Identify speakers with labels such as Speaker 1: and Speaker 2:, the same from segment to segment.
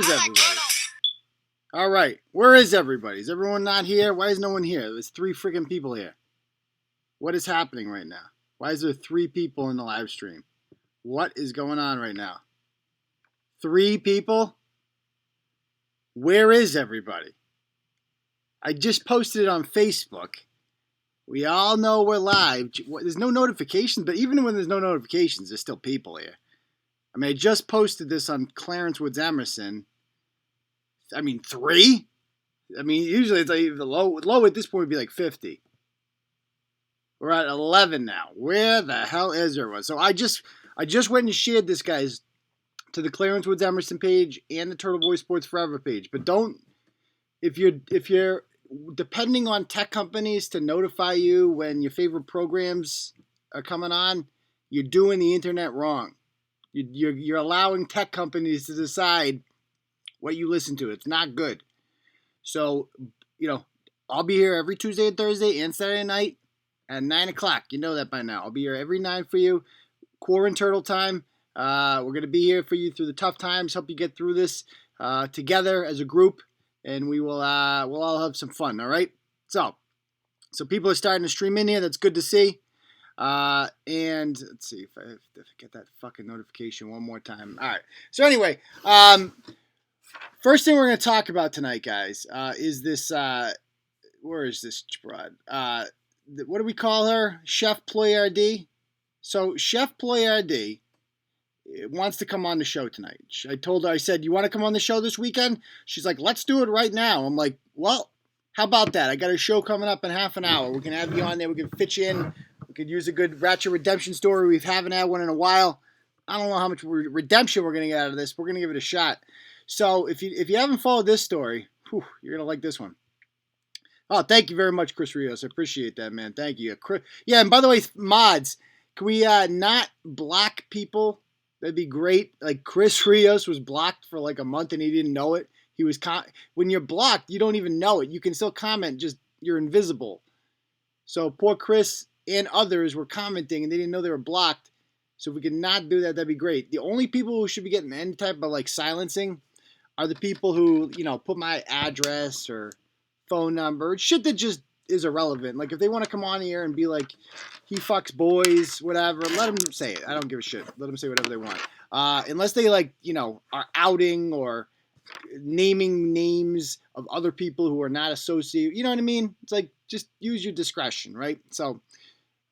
Speaker 1: is everybody? All right, where is everybody? Is everyone not here? Why is no one here? There's 3 freaking people here. What is happening right now? Why is there 3 people in the live stream? What is going on right now? 3 people? Where is everybody? I just posted it on Facebook. We all know we're live. There's no notifications, but even when there's no notifications, there's still people here. I mean, I just posted this on Clarence Woods Emerson. I mean, 3? I mean, usually it's like the low at this point would be like 50. We're at 11 now. Where the hell is everyone? So I just went and shared this, guys, to the Clarence Woods Emerson page and the Turtle Boy Sports Forever page. But don't, if you're depending on tech companies to notify you when your favorite programs are coming on, you're doing the internet wrong. You're allowing tech companies to decide what you listen to. It's not good. So, I'll be here every Tuesday and Thursday and Saturday night at 9 o'clock. You know that by now. I'll be here every 9 for you. Quarren Turtle time. We're going to be here for you through the tough times, help you get through this together as a group, and we'll all have some fun, all right? So people are starting to stream in here. That's good to see. And let's see if I get that fucking notification one more time. All right. So anyway, first thing we're going to talk about tonight, guys, is this, where is this broad? What do we call her? Chef Ployardee. So Chef Ployardee wants to come on the show tonight. I told her, I said, you want to come on the show this weekend? She's like, let's do it right now. I'm like, well, how about that? I got a show coming up in half an hour. We can have you on there. We can fit you in. We could use a good Ratchet Redemption story. We haven't had one in a while. I don't know how much redemption we're going to get out of this. We're going to give it a shot. So if you haven't followed this story, you're going to like this one. Oh, thank you very much, Chris Rios. I appreciate that, man. Thank you. Yeah, and by the way, mods, can we not block people? That'd be great. Like Chris Rios was blocked for like a month and he didn't know it. He was when you're blocked, you don't even know it. You can still comment, just you're invisible. So poor Chris and others were commenting and they didn't know they were blocked. So if we could not do that, that'd be great. The only people who should be getting any type of like silencing are the people who, put my address or phone number, shit that just is irrelevant. Like if they want to come on here and be like, he fucks boys, whatever, let them say it. I don't give a shit. Let them say whatever they want. Unless they are outing or naming names of other people who are not associated. You know what I mean? It's like, just use your discretion, right? So,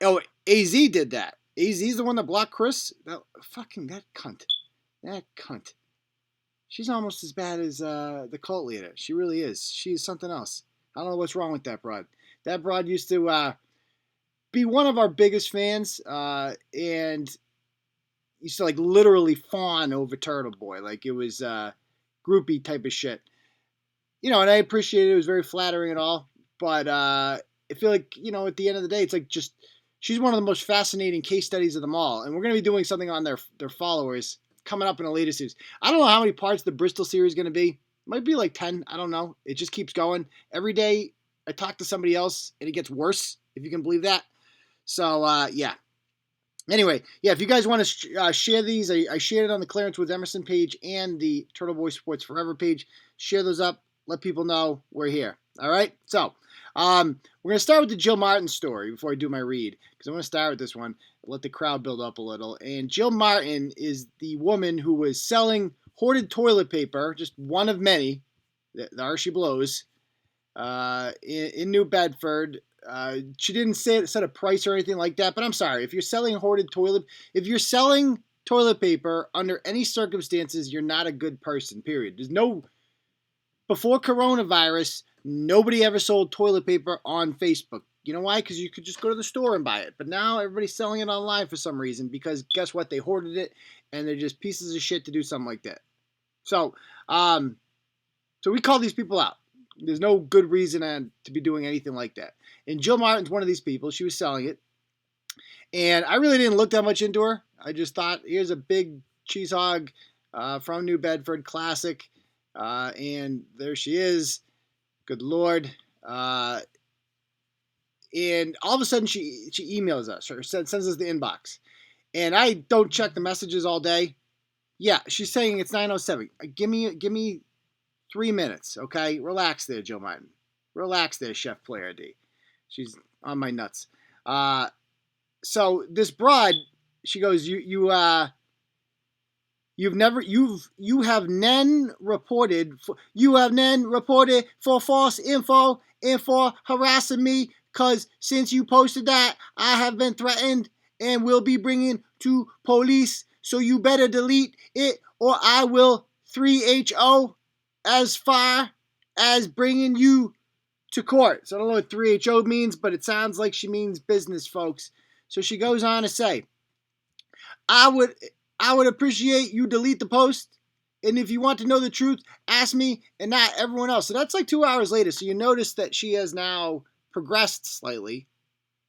Speaker 1: AZ did that. AZ's the one that blocked Chris. That cunt. That cunt. She's almost as bad as the cult leader. She really is. She's something else. I don't know what's wrong with that broad. That broad used to be one of our biggest fans and used to literally fawn over Turtle Boy. Like it was groupie type of shit. And I appreciate it. It was very flattering and all. But I feel like, at the end of the day, it's like just she's one of the most fascinating case studies of them all. And we're going to be doing something on their followers coming up in a later series. I don't know how many parts the Bristol series is going to be. It might be like 10. I don't know. It just keeps going. Every day I talk to somebody else and it gets worse, if you can believe that. So, yeah. Anyway, yeah, if you guys want to share these, I shared it on the Clarence Woods Emerson page and the Turtle Boy Sports Forever page. Share those up. Let people know we're here. All right? So, we're going to start with the Jill Martin story before I do my read, because I'm going to start with this one, let the crowd build up a little. And Jill Martin is the woman who was selling hoarded toilet paper, just one of many, there she blows, in New Bedford. She didn't set a price or anything like that, but I'm sorry, if you're selling toilet paper under any circumstances, you're not a good person, period. Before coronavirus, nobody ever sold toilet paper on Facebook. You know why? Because you could just go to the store and buy it. But now everybody's selling it online for some reason because guess what? They hoarded it and they're just pieces of shit to do something like that. So we call these people out. There's no good reason to be doing anything like that. And Jill Martin's one of these people. She was selling it. And I really didn't look that much into her. I just thought, here's a big cheese hog from New Bedford, classic. And there she is. Good Lord. And all of a sudden she emails us or sends us the inbox. And I don't check the messages all day. Yeah, she's saying it's 9:07. Give me 3 minutes, okay? Relax there, Joe Martin. Relax there, Chef Ployardee. She's on my nuts. So this broad, she goes, you have nen reported for false info and for harassing me, cause since you posted that, I have been threatened and will be bringing to police, so you better delete it or I will 3HO as far as bringing you to court. So I don't know what 3HO means, but it sounds like she means business, folks. So she goes on to say, I would appreciate you delete the post. And if you want to know the truth, ask me and not everyone else. So that's like 2 hours later. So you notice that she has now progressed slightly.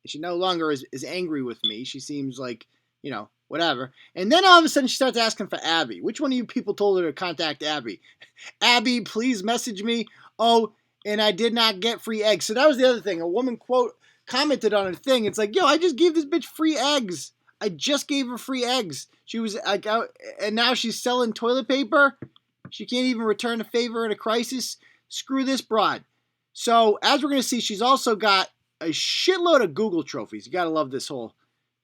Speaker 1: She no longer is angry with me. She seems like, whatever. And then all of a sudden she starts asking for Abby. Which one of you people told her to contact Abby? Abby, please message me. Oh, and I did not get free eggs. So that was the other thing. A woman commented on a thing. It's like, yo, I just gave this bitch free eggs. I just gave her free eggs. She was like, and now she's selling toilet paper. She can't even return a favor in a crisis. Screw this broad. So as we're going to see, she's also got a shitload of Google trophies. You got to love this whole,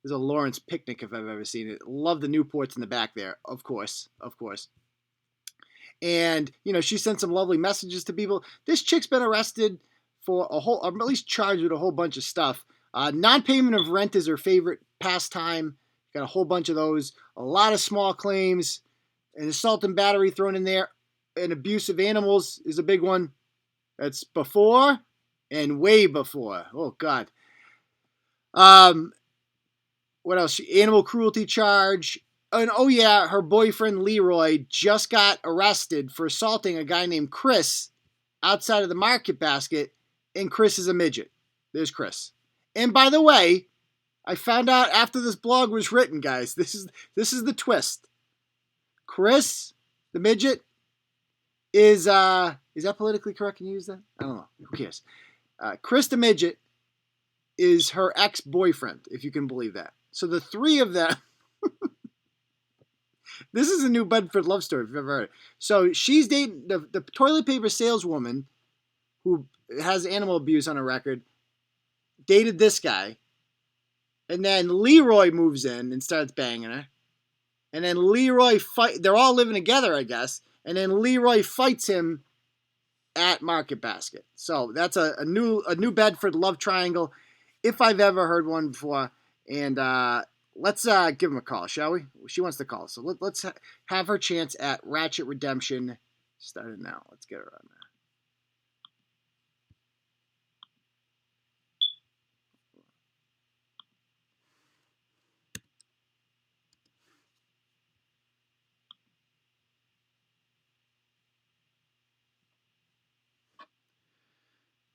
Speaker 1: there's a Lawrence picnic if I've ever seen it. Love the Newports in the back there. Of course. And, she sent some lovely messages to people. This chick's been arrested for or at least charged with a whole bunch of stuff. Non-payment of rent is her favorite pastime. Got a whole bunch of those. A lot of small claims. An assault and battery thrown in there. And abuse of animals is a big one. That's before and way before. Oh, God. What else? Animal cruelty charge. And oh yeah, her boyfriend Leroy just got arrested for assaulting a guy named Chris outside of the market basket, and Chris is a midget. There's Chris. And by the way, I found out after this blog was written, guys, this is the twist. Chris, the midget, is that politically correct? Can you use that? I don't know. Who cares? Chris the midget is her ex-boyfriend, if you can believe that. So the three of them. This is a new Bedford love story if you've ever heard it. So she's dating the toilet paper saleswoman who has animal abuse on her record, dated this guy, and then Leroy moves in and starts banging her. And then Leroy they're all living together, I guess, and then Leroy fights him at Market Basket. So that's a new Bedford love triangle, if I've ever heard one before. And let's give him a call, shall we? She wants to call, so let's have her chance at Ratchet Redemption. Started now. Let's get her on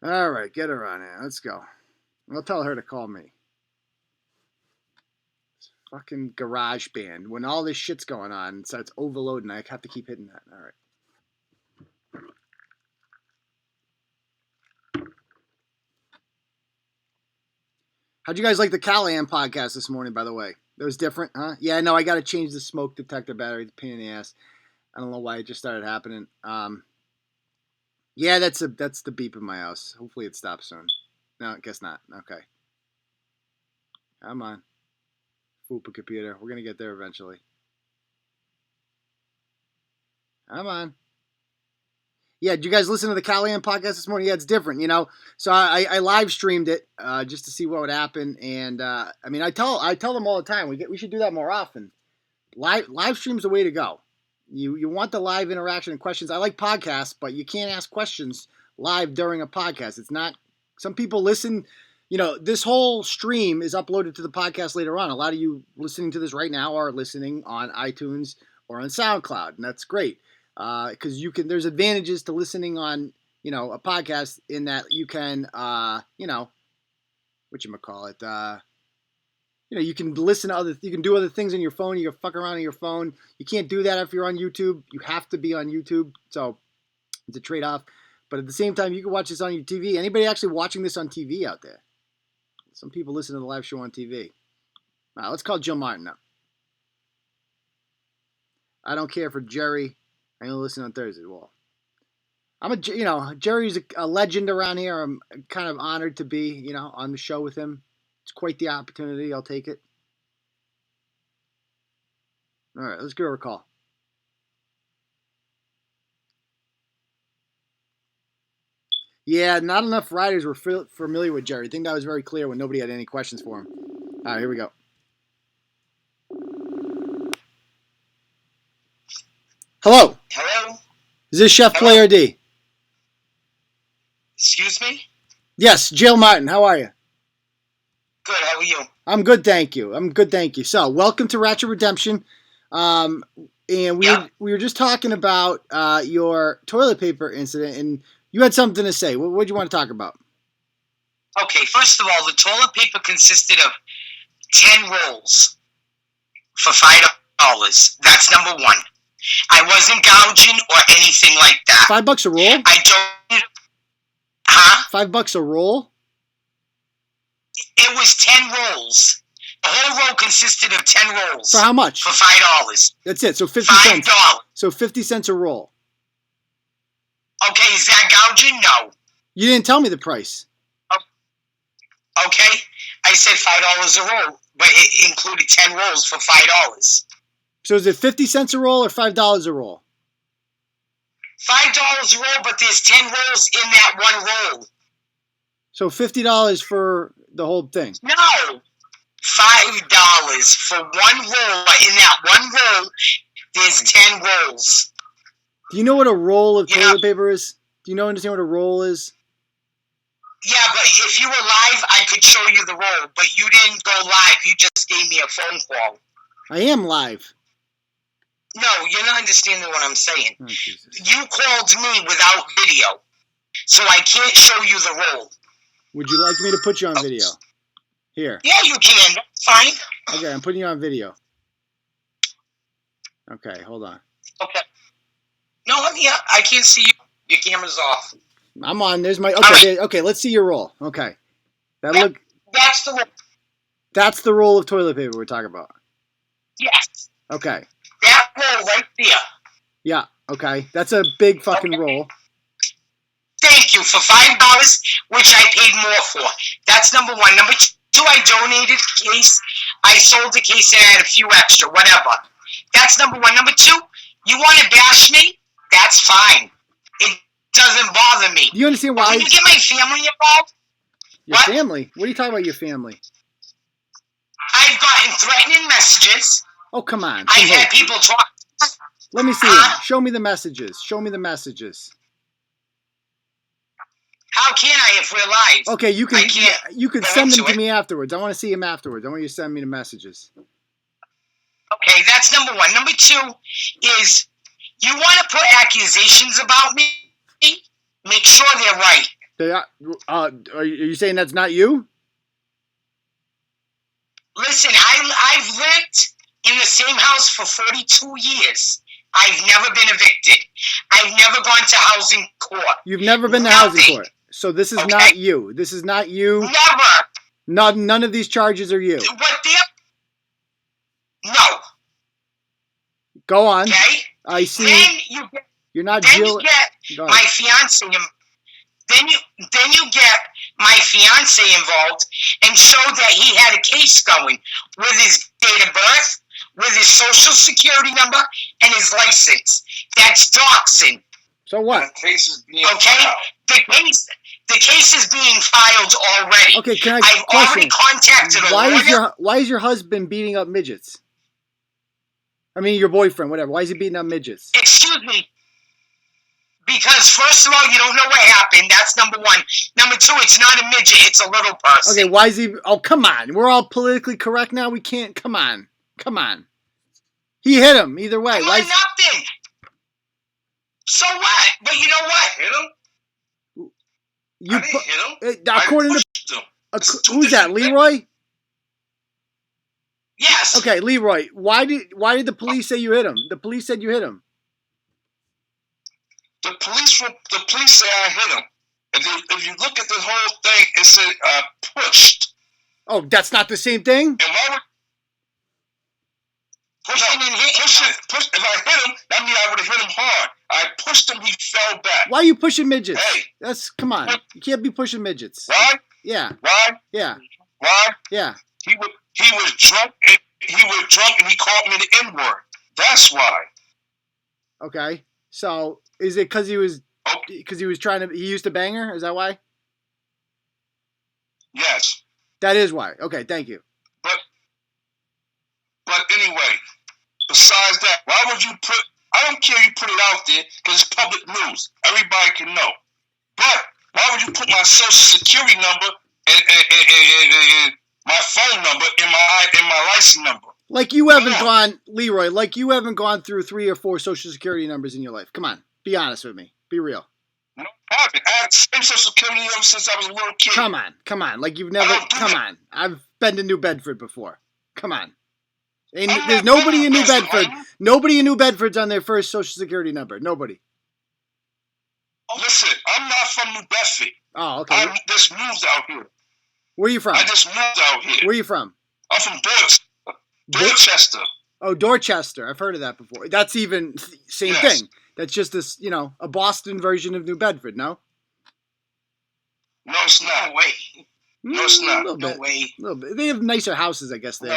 Speaker 1: there. All right, get her on here. Let's go. I'll tell her to call me. Fucking garage band. When all this shit's going on, it starts overloading. I have to keep hitting that. All right. How'd you guys like the Callahan podcast this morning, by the way? That was different, huh? Yeah, no, I got to change the smoke detector battery. It's a pain in the ass. I don't know why it just started happening. Yeah, that's the beep in my house. Hopefully it stops soon. No, I guess not. Okay. Come on. Fupa computer. We're going to get there eventually. Come on. Yeah, did you guys listen to the Callahan podcast this morning? Yeah, it's different, So I live streamed it just to see what would happen, and I tell them all the time we should do that more often. Live stream's the way to go. You want the live interaction and questions. I like podcasts, but you can't ask questions live during a podcast. It's not. Some people listen. This whole stream is uploaded to the podcast later on. A lot of you listening to this right now are listening on iTunes or on SoundCloud, and that's great. Because there's advantages to listening on, a podcast in that you can, you can listen to you can do other things on your phone. You can fuck around on your phone. You can't do that if you're on YouTube. You have to be on YouTube. So it's a trade-off. But at the same time, you can watch this on your TV. Anybody actually watching this on TV out there? Some people listen to the live show on TV. All right, let's call Jill Martin up. I don't care for Jerry. I only listen on Thursday. Well, Jerry's a legend around here. I'm kind of honored to be, on the show with him. It's quite the opportunity. I'll take it. All right, let's give her a call. Yeah, not enough riders were familiar with Jerry. I think that was very clear when nobody had any questions for him. All right, here we go. Hello.
Speaker 2: Hello?
Speaker 1: Is this Chef Ployardee?
Speaker 2: Excuse me?
Speaker 1: Yes, Jill Martin. How are you?
Speaker 2: Good, how are you?
Speaker 1: I'm good, thank you. So, welcome to Ratchet Redemption. And we were just talking about your toilet paper incident, and you had something to say. What did you want to talk about?
Speaker 2: Okay, first of all, the toilet paper consisted of 10 rolls for $5. That's number one. I wasn't gouging or anything like that.
Speaker 1: $5 a roll?
Speaker 2: I don't... Huh?
Speaker 1: $5 a roll?
Speaker 2: It was 10 rolls. The whole roll consisted of 10 rolls.
Speaker 1: For how much?
Speaker 2: For $5.
Speaker 1: That's it. So 50 cents.
Speaker 2: $5.
Speaker 1: So 50 cents a roll.
Speaker 2: Okay, is that gouging? No.
Speaker 1: You didn't tell me the price.
Speaker 2: Okay, I said $5 a roll, but it included 10 rolls for $5.
Speaker 1: So is it 50 cents a roll or $5 a roll?
Speaker 2: $5 a roll, but there's 10 rolls in that one roll.
Speaker 1: So $50 for the whole thing?
Speaker 2: No. $5 for one roll. In that one roll, there's 10 rolls.
Speaker 1: Do you know what a roll of toilet paper is? Do you understand what a roll is?
Speaker 2: Yeah, but if you were live, I could show you the roll. But you didn't go live. You just gave me a phone call.
Speaker 1: I am live.
Speaker 2: No, you're not understanding what I'm saying.
Speaker 1: Oh, Jesus.
Speaker 2: You called me without video, so I can't show you the roll.
Speaker 1: Would you like me to put you on video? Here.
Speaker 2: Yeah, you can. That's fine.
Speaker 1: Okay, I'm putting you on video. Okay, hold on.
Speaker 2: Okay. No, I can't see you. Your camera's off.
Speaker 1: I'm on. There's my... Okay,
Speaker 2: right.
Speaker 1: Okay, let's see your roll. Okay.
Speaker 2: That's the roll.
Speaker 1: That's the roll of toilet paper we're talking about.
Speaker 2: Yes.
Speaker 1: Okay.
Speaker 2: That roll right there.
Speaker 1: Yeah, okay. That's a big fucking roll.
Speaker 2: Thank you for $5, which I paid more for. That's number one. Number two, I donated a case. I sold the case and I had a few extra, whatever. That's number one. Number two, you want to bash me? That's fine. It doesn't bother me.
Speaker 1: Do you understand why?
Speaker 2: But when you get my family involved...
Speaker 1: Your family? What are you talking about, your family?
Speaker 2: I've gotten threatening messages.
Speaker 1: Oh, come on.
Speaker 2: I've had people talk...
Speaker 1: Let me see them. Show me the messages. Show me the messages.
Speaker 2: How can I if we're live?
Speaker 1: Okay, you can send them to me afterwards. I want to see them afterwards. I want you to send me the messages.
Speaker 2: Okay, that's number one. Number two is you want to put accusations about me, make sure they're right.
Speaker 1: They are you saying that's not you?
Speaker 2: Listen, I've lived in the same house for 42 years. I've never been evicted. I've never gone to housing court.
Speaker 1: You've never been to housing court. So this is not you. This is not you.
Speaker 2: Never.
Speaker 1: None of these charges are you.
Speaker 2: What the? No.
Speaker 1: Go on.
Speaker 2: Okay.
Speaker 1: I see.
Speaker 2: Then
Speaker 1: You're not
Speaker 2: Jill.
Speaker 1: Jill.
Speaker 2: You get my fiance. Then you get my fiance involved and show that he had a case going with his date of birth, with his social security number, and his license. That's doxing.
Speaker 1: So what?
Speaker 2: The case is being filed. The case is being filed already.
Speaker 1: Okay, can
Speaker 2: I've already contacted a lawyer.
Speaker 1: Why is your husband beating up midgets? I mean, your boyfriend, whatever. Why is he beating up midgets?
Speaker 2: Excuse me. Because, first of all, you don't know what happened. That's number one. Number two, it's not a midget. It's a little person.
Speaker 1: Okay, why is he... Oh, come on. We're all politically correct now. We can't... Come on. Come on. He hit him either way.
Speaker 2: Why nothing? So what? But you know what?
Speaker 3: Hit him?
Speaker 1: You
Speaker 3: I didn't hit him.
Speaker 1: According to... Who's that, Leroy?
Speaker 2: Yes.
Speaker 1: Okay, Leroy. Why did the police say you hit him? The police said you hit him.
Speaker 3: The police say I hit him. And if you look at the whole thing, it said pushed.
Speaker 1: Oh, that's not the same thing?
Speaker 3: And why would pushing and hitting? If I hit him, that means I would have hit him hard. I pushed him, he fell back.
Speaker 1: Why are you pushing midgets?
Speaker 3: Hey.
Speaker 1: Come on. You can't be pushing midgets.
Speaker 3: Why?
Speaker 1: Yeah.
Speaker 3: Why?
Speaker 1: Yeah.
Speaker 3: Why?
Speaker 1: Yeah.
Speaker 3: He was drunk and he called me the N-word. That's why.
Speaker 1: Okay. So is it because he was he used to bang her? Is that why?
Speaker 3: Yes.
Speaker 1: That is why. Okay, thank you.
Speaker 3: But anyway, besides that, why would you I don't care you put it out there because it's public news. Everybody can know. But why would you put my social security number and my phone number in my license number?
Speaker 1: Like you haven't gone, Leroy, like you haven't gone through 3 or 4 social security numbers in your life. Come on. Be honest with me. Be real.
Speaker 3: No, I haven't. I had the same social security number since I was a little kid.
Speaker 1: Come on. Like you've never, come on. I've been to New Bedford before. Come on. There's nobody in New Bedford. Nobody in New Bedford's on their first social security number. Nobody.
Speaker 3: Listen, I'm not from New Bedford.
Speaker 1: Oh, okay.
Speaker 3: I just moved out here.
Speaker 1: Where are you from?
Speaker 3: I just moved out here.
Speaker 1: Where are you from?
Speaker 3: I'm from Dorchester.
Speaker 1: Oh, Dorchester. I've heard of that before. That's even same thing. That's just this, a Boston version of New Bedford, no?
Speaker 3: No, it's not.
Speaker 2: No way.
Speaker 3: No, it's not.
Speaker 2: No way.
Speaker 1: A little bit. They have nicer houses, I guess.
Speaker 3: No.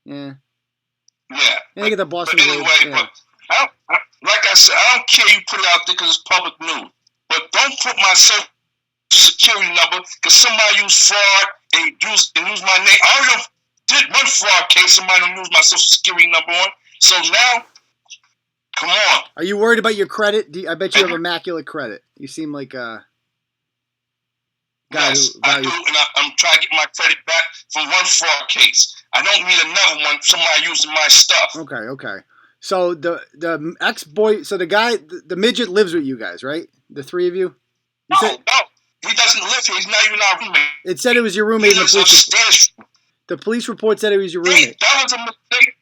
Speaker 1: Yeah.
Speaker 3: Yeah.
Speaker 1: And they get the Boston.
Speaker 3: But anyway,
Speaker 1: road.
Speaker 3: Yeah. Like I said, I don't care you put it out there because it's public news. But don't put my social security number because somebody used fraud and used my name. I already did one fraud case. Somebody used my social security number on. So now, come on.
Speaker 1: Are you worried about your credit? I bet you have immaculate credit. You seem like a guy
Speaker 3: yes, I do, and I'm trying to get my credit back from one fraud case. I don't need another one. Somebody using my stuff.
Speaker 1: Okay. So the ex-boy, so the guy, the midget lives with you guys, right? The 3 of you?
Speaker 3: No, he doesn't live here. He's not even our roommate.
Speaker 1: It said it was your roommate in the police
Speaker 3: report.
Speaker 1: The police report said it was your roommate.
Speaker 3: That was a mistake.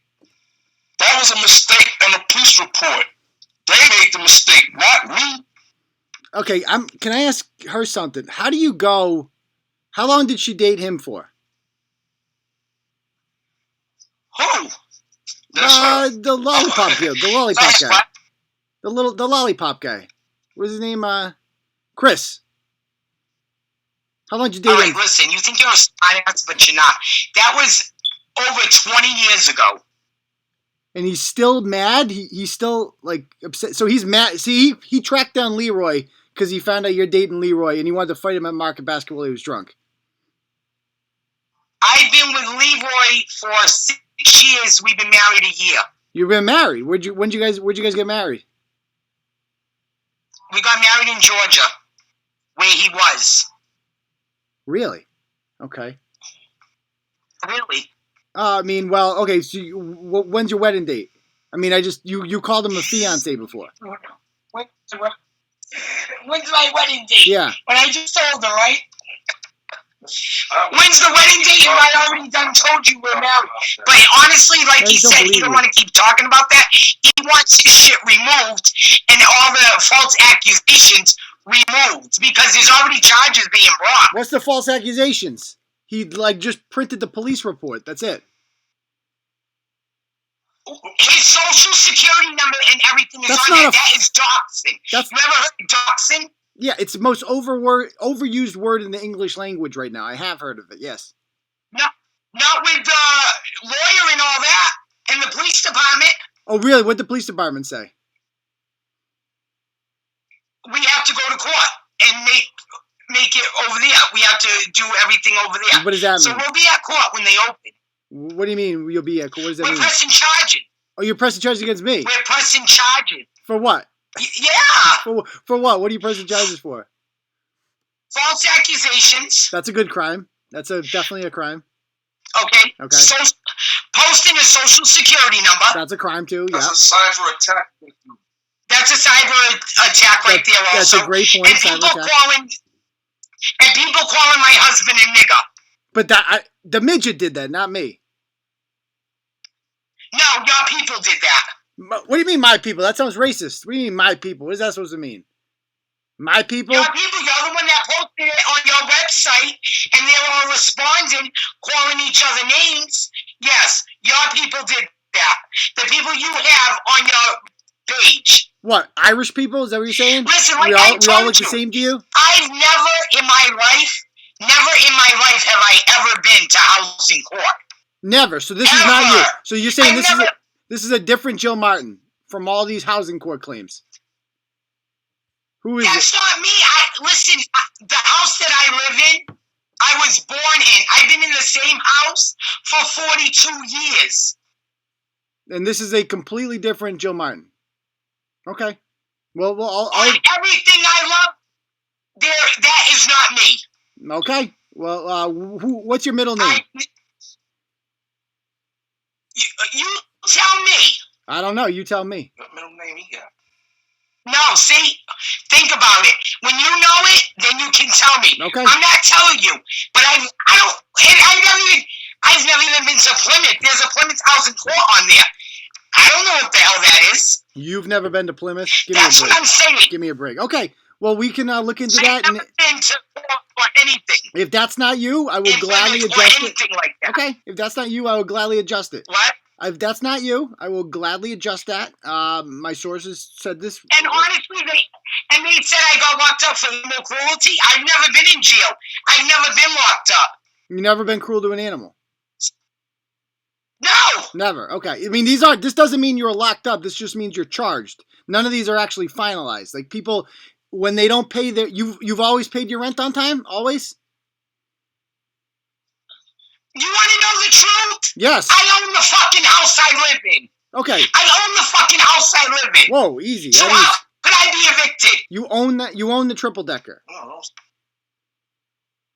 Speaker 3: That was a mistake on the police report. They made the mistake, not me.
Speaker 1: Okay, can I ask her something? How long did she date him for?
Speaker 3: Who?
Speaker 1: The lollipop guy. The lollipop guy. The lollipop guy. What's his name? Chris. How long did you date him?
Speaker 2: All right, listen, you think you're a smart ass, but you're not. That was over 20 years ago.
Speaker 1: And he's still mad? He's still, upset? So he's mad. See, he tracked down Leroy because he found out you're dating Leroy, and he wanted to fight him at market basketball while he was drunk.
Speaker 2: I've been with Leroy for 6 years. We've been married a year.
Speaker 1: You've been married? Where'd you guys get married?
Speaker 2: We got married in Georgia, where he was.
Speaker 1: Really? Okay.
Speaker 2: Really?
Speaker 1: Okay, so when's your wedding date? I mean, you called him a fiancé before.
Speaker 2: When's my wedding date?
Speaker 1: Yeah.
Speaker 2: When I just told her, right? When's the wedding date? And I already told you we're married. But honestly, like he said, he don't want to keep talking about that. He wants his shit removed and all the false accusations removed because there's already charges being brought.
Speaker 1: What's the false accusations? He just printed the police report. That's it.
Speaker 2: His social security number and everything is on there. That is doxing. You ever heard of doxing?
Speaker 1: Yeah, it's the most overused word in the English language right now. I have heard of it, yes.
Speaker 2: Not with the lawyer and all that, and the police department.
Speaker 1: Oh, really? What'd the police department say?
Speaker 2: We have to go to court and make it over there. We have to do everything over there.
Speaker 1: What does that mean?
Speaker 2: So we'll be at court when they open.
Speaker 1: What do you mean you'll be at court? What does that mean?
Speaker 2: We're pressing charges.
Speaker 1: Oh, you're pressing charges against me?
Speaker 2: We're pressing charges.
Speaker 1: For what?
Speaker 2: Yeah.
Speaker 1: For what? What are you pressing charges for?
Speaker 2: False accusations.
Speaker 1: That's a good crime. That's definitely a crime.
Speaker 2: Okay. So, posting a social security number.
Speaker 1: That's a crime too. Yeah.
Speaker 3: That's a cyber attack.
Speaker 2: That's a cyber attack right there. Also,
Speaker 1: that's a great point.
Speaker 2: And people calling my husband a nigger.
Speaker 1: But the midget did that, not me.
Speaker 2: No, your people did that.
Speaker 1: What do you mean, my people? That sounds racist. What do you mean, my people? What is that supposed to mean? My people?
Speaker 2: Your people, you're the one that posted it on your website, and they're all responding, calling each other names. Yes, your people did that. The people you have on your page.
Speaker 1: What, Irish people? Is that what you're saying?
Speaker 2: Listen, like
Speaker 1: we
Speaker 2: I
Speaker 1: all
Speaker 2: told
Speaker 1: look
Speaker 2: you,
Speaker 1: the same to you?
Speaker 2: I've never in my life have I ever been to housing court.
Speaker 1: Never. So this is
Speaker 2: Ever.
Speaker 1: not you. So you're saying
Speaker 2: I
Speaker 1: this is a different Jill Martin from all these housing court claims. Who is
Speaker 2: That's
Speaker 1: it?
Speaker 2: not me. Listen, the house that I live in, I was born in. I've been in the same house for 42 years.
Speaker 1: And this is a completely different Jill Martin. Okay. Well,
Speaker 2: On everything I love, that is not me.
Speaker 1: Okay. Well, what's your middle name?
Speaker 2: You tell me.
Speaker 1: I don't know. You tell me.
Speaker 3: What middle name he got?
Speaker 2: No, see, think about it. When you know it, then you can tell me.
Speaker 1: Okay.
Speaker 2: I'm not telling you, but I've never even been to Plymouth. There's a Plymouth housing court on there. I don't know what the hell that is.
Speaker 1: You've never been to Plymouth?
Speaker 2: That's what I'm saying.
Speaker 1: Give me a break. Okay. Well, we can look into
Speaker 2: I've
Speaker 1: that.
Speaker 2: never been to court for anything.
Speaker 1: If that's not you, I will gladly adjust it.
Speaker 2: Anything like that.
Speaker 1: Okay. If that's not you, I will gladly adjust it.
Speaker 2: What?
Speaker 1: If that's not you, I will gladly adjust that. My sources said this.
Speaker 2: And honestly, they said I got locked up for animal cruelty. I've never been in jail. I've never been locked up.
Speaker 1: You've never been cruel to an animal?
Speaker 2: No.
Speaker 1: Never. Okay. I mean, this doesn't mean you're locked up. This just means you're charged. None of these are actually finalized. Like people, when they don't pay you've always paid your rent on time? Always?
Speaker 2: You want to know the truth?
Speaker 1: Yes.
Speaker 2: I own the fucking house I live in.
Speaker 1: Okay.
Speaker 2: I own the fucking house I live in.
Speaker 1: Whoa, easy.
Speaker 2: So how could I be evicted?
Speaker 1: You own that. You own the triple decker.
Speaker 3: No,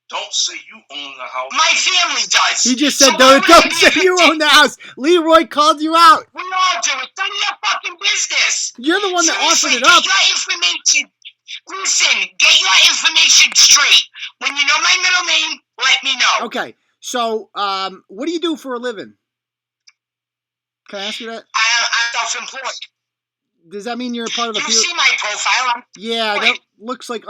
Speaker 3: don't say you own the house.
Speaker 2: My family does.
Speaker 1: He just said,
Speaker 2: So
Speaker 1: don't say you own the house. Leroy called you out.
Speaker 2: We all do it. None of your fucking business.
Speaker 1: You're the one that offered it
Speaker 2: Get
Speaker 1: up.
Speaker 2: your information. Listen, get your information straight. When you know my middle name, let me know.
Speaker 1: Okay. So, what do you do for a living? Can I ask you that?
Speaker 2: I'm self-employed.
Speaker 1: Does that mean you're a part of a?
Speaker 2: You see my profile?
Speaker 1: Yeah, that looks like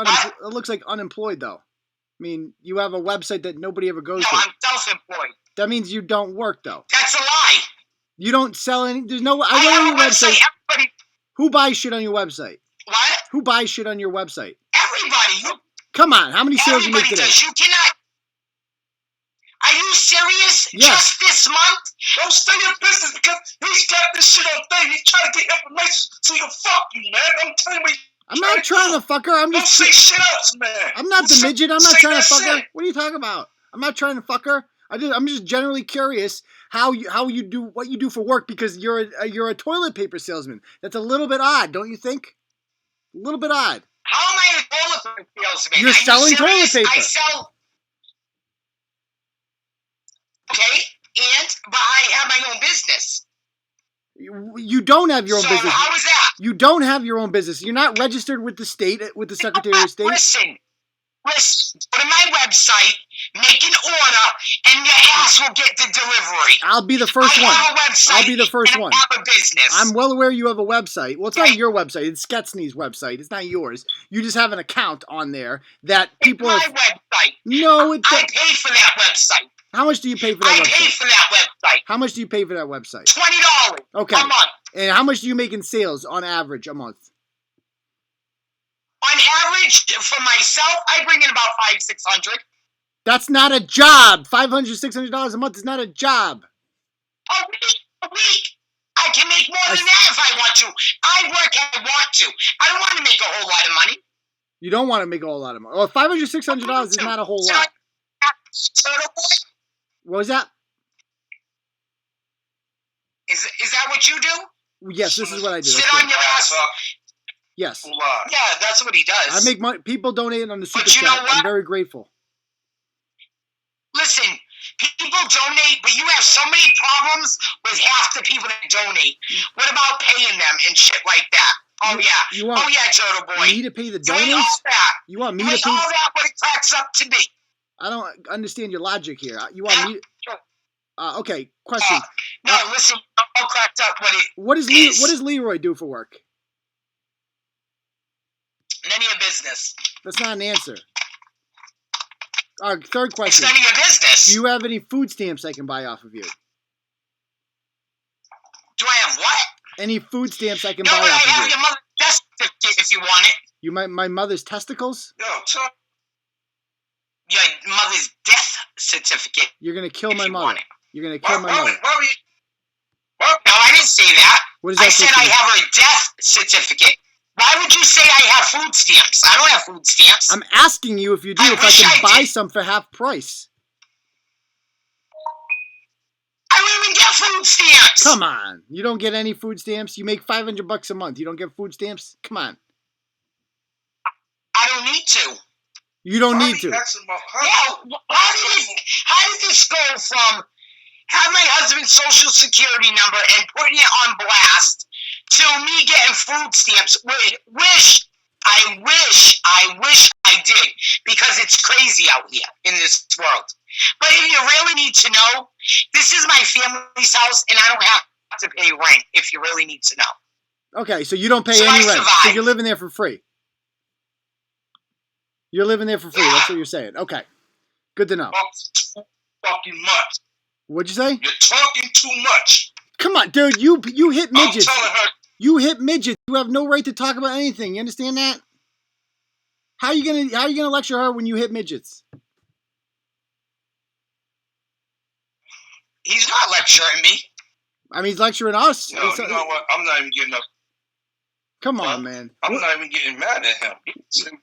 Speaker 1: unemployed though. I mean, you have a website that nobody ever goes to.
Speaker 2: No, I'm self-employed.
Speaker 1: That means you don't work though.
Speaker 2: That's a lie.
Speaker 1: You don't sell any. There's no.
Speaker 2: I
Speaker 1: went
Speaker 2: have
Speaker 1: on
Speaker 2: a
Speaker 1: your
Speaker 2: website. Everybody.
Speaker 1: Who buys shit on your website?
Speaker 2: What?
Speaker 1: Who buys shit on your website?
Speaker 2: Everybody.
Speaker 1: Come on, how many sales you make
Speaker 2: Everybody
Speaker 1: today?
Speaker 2: does. You cannot. Are you serious?
Speaker 1: Yes.
Speaker 2: Just this month?
Speaker 3: Don't stay in business because he's got this shit on thing. He's trying to get information so he'll fuck you, man. I'm telling you.
Speaker 1: I'm not trying to fuck her. I'm
Speaker 3: Don't
Speaker 1: just.
Speaker 3: say shit else, man.
Speaker 1: I'm not the midget. I'm not
Speaker 3: Say
Speaker 1: trying to
Speaker 3: that
Speaker 1: fuck her.
Speaker 3: shit.
Speaker 1: What are you talking about? I'm not trying to fuck her. I'm just generally curious how you do what you do for work because you're a toilet paper salesman. That's a little bit odd, don't you think? A little bit odd.
Speaker 2: How am I a toilet paper salesman?
Speaker 1: You're selling toilet paper.
Speaker 2: I sell. Okay, but I have my own business.
Speaker 1: You don't have your own business.
Speaker 2: How is that?
Speaker 1: You don't have your own business. You're not registered with the state, with the Secretary of State.
Speaker 2: Listen. Go to my website, make an order, and your ass will get the delivery.
Speaker 1: I'll be the first one.
Speaker 2: I have a website.
Speaker 1: I'll be the first one.
Speaker 2: I have a business.
Speaker 1: I'm well aware you have a website. Well, it's not your website. It's Sketsny's website. It's not yours. You just have an account on there that people.
Speaker 2: It's my website.
Speaker 1: No,
Speaker 2: I pay for that website.
Speaker 1: How much do you pay for that website?
Speaker 2: I pay for that website.
Speaker 1: How much do you pay for that website?
Speaker 2: $20
Speaker 1: Okay.
Speaker 2: a month.
Speaker 1: And how much do you make in sales on average a month?
Speaker 2: On average, for myself, I bring in about $500-600.
Speaker 1: That's not a job. $500-600 a month is not a job.
Speaker 2: A week. I can make more than that if I want to. I work if I want to. I don't want to make a whole lot of money.
Speaker 1: You don't want to make a whole lot of money. Well, $500-600 is not a whole lot. What was that?
Speaker 2: Is that what you do?
Speaker 1: Yes, this is what I do.
Speaker 2: Sit on your ass.
Speaker 1: Yes.
Speaker 2: Yeah, that's what he does.
Speaker 1: I make money. People donate on the super
Speaker 2: you know
Speaker 1: chat.
Speaker 2: what?
Speaker 1: I'm very grateful.
Speaker 2: Listen, people donate, but you have so many problems with half the people that donate. What about paying them and shit like that? Oh, yeah.
Speaker 1: You want
Speaker 2: Turtle Boy.
Speaker 1: me to pay the
Speaker 2: Doing
Speaker 1: donors?
Speaker 2: all that.
Speaker 1: You want me
Speaker 2: Doing
Speaker 1: to pay?
Speaker 2: all that what it cracks up to be.
Speaker 1: I don't understand your logic here. You want me?
Speaker 2: Sure.
Speaker 1: Okay. Question.
Speaker 2: No, listen. All cracked up what it
Speaker 1: What does Leroy do for work?
Speaker 2: None of your business.
Speaker 1: That's not an answer. Third question.
Speaker 2: It's none of your business.
Speaker 1: Do you have any food stamps I can buy off of you?
Speaker 2: Do I have what?
Speaker 1: Any food stamps I can
Speaker 2: No,
Speaker 1: buy
Speaker 2: but I
Speaker 1: off of
Speaker 2: have
Speaker 1: you?
Speaker 2: your mother's death certificate if you want it.
Speaker 1: You my mother's testicles?
Speaker 3: Yo, tell
Speaker 2: Your mother's death certificate.
Speaker 1: You're gonna kill
Speaker 2: If
Speaker 1: my
Speaker 2: you
Speaker 1: mother.
Speaker 2: want it.
Speaker 1: You're gonna kill my mother.
Speaker 3: Well,
Speaker 2: No, I didn't say that.
Speaker 1: What is
Speaker 2: I
Speaker 1: that
Speaker 2: said
Speaker 1: supposed
Speaker 2: I
Speaker 1: to
Speaker 2: have her death certificate. Why would you say I have food stamps? I don't have food stamps.
Speaker 1: I'm asking you if you do,
Speaker 2: I
Speaker 1: if I
Speaker 2: wish
Speaker 1: can
Speaker 2: I
Speaker 1: buy
Speaker 2: did.
Speaker 1: some for half price.
Speaker 2: I don't even get food stamps.
Speaker 1: Come on. You don't get any food stamps? You make $500 a month. You don't get food stamps? Come on.
Speaker 2: I don't need to.
Speaker 1: You don't need to.
Speaker 2: Yeah, how did this go from have my husband's social security number and putting it on blast to me getting food stamps? I wish I did, because it's crazy out here in this world. But if you really need to know, this is my family's house and I don't have to pay rent if you really need to know.
Speaker 1: Okay, so you don't pay
Speaker 2: So
Speaker 1: any
Speaker 2: I
Speaker 1: rent. So
Speaker 2: survived.
Speaker 1: you're living there for free. You're living there for free.
Speaker 2: Yeah.
Speaker 1: That's what you're saying. Okay. Good to know.
Speaker 3: too fucking much.
Speaker 1: What'd you say?
Speaker 3: You're talking too much.
Speaker 1: Come on, dude. You hit midgets.
Speaker 3: I'm telling her.
Speaker 1: You hit midgets. You have no right to talk about anything. You understand that? How are you gonna lecture her when you hit midgets?
Speaker 2: He's not lecturing me.
Speaker 1: I mean, he's lecturing us.
Speaker 3: Yo, you know what? I'm not even getting up.
Speaker 1: Come on, man.
Speaker 3: I'm not even getting mad at him.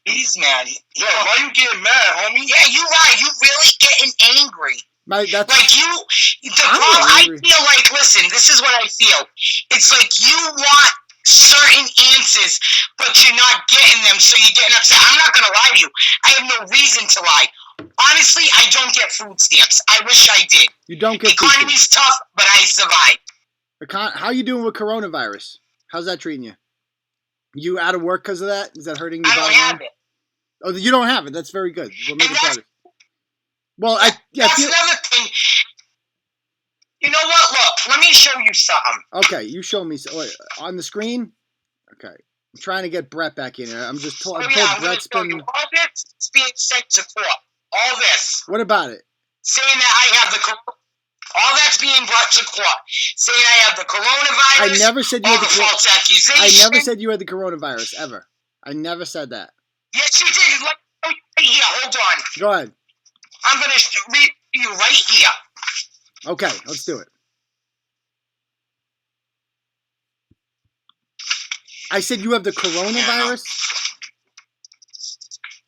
Speaker 2: He's mad.
Speaker 3: Yo, why you getting mad, homie?
Speaker 2: Yeah, you're right. You really getting angry.
Speaker 1: That's
Speaker 2: Like the
Speaker 1: I'm
Speaker 2: problem, I
Speaker 1: angry.
Speaker 2: feel like, listen, this is what I feel. It's like you want certain answers, but you're not getting them, so you're getting upset. I'm not going to lie to you. I have no reason to lie. Honestly, I don't get food stamps. I wish I did.
Speaker 1: you don't
Speaker 2: The
Speaker 1: get food stamps.
Speaker 2: economy's tough, but I survive.
Speaker 1: How you doing with coronavirus? How's that treating you? You out of work because of that? Is that hurting your
Speaker 2: I don't
Speaker 1: bottom
Speaker 2: have
Speaker 1: line?
Speaker 2: it.
Speaker 1: Oh, you don't have it. That's very good. We'll make
Speaker 2: And
Speaker 1: it
Speaker 2: that's-
Speaker 1: better. Well,
Speaker 2: That's another thing. You know what? Look, let me show you something.
Speaker 1: okay, you show me on the screen. Okay, I'm trying to get Brett back in here. I'm told
Speaker 2: I'm going to
Speaker 1: Brett's
Speaker 2: show you.
Speaker 1: been.
Speaker 2: All this is being sent to court. All this.
Speaker 1: What about it?
Speaker 2: Saying that I have all that's being brought to court. Saying I have the coronavirus.
Speaker 1: I never said you
Speaker 2: all
Speaker 1: had
Speaker 2: the
Speaker 1: the.
Speaker 2: false
Speaker 1: I
Speaker 2: accusations.
Speaker 1: never said you had the coronavirus ever. I never said that.
Speaker 2: Yes, you did. Like, right here. Hold on.
Speaker 1: Go ahead.
Speaker 2: I'm going to read you right here.
Speaker 1: Okay, let's do it. I said you have the coronavirus.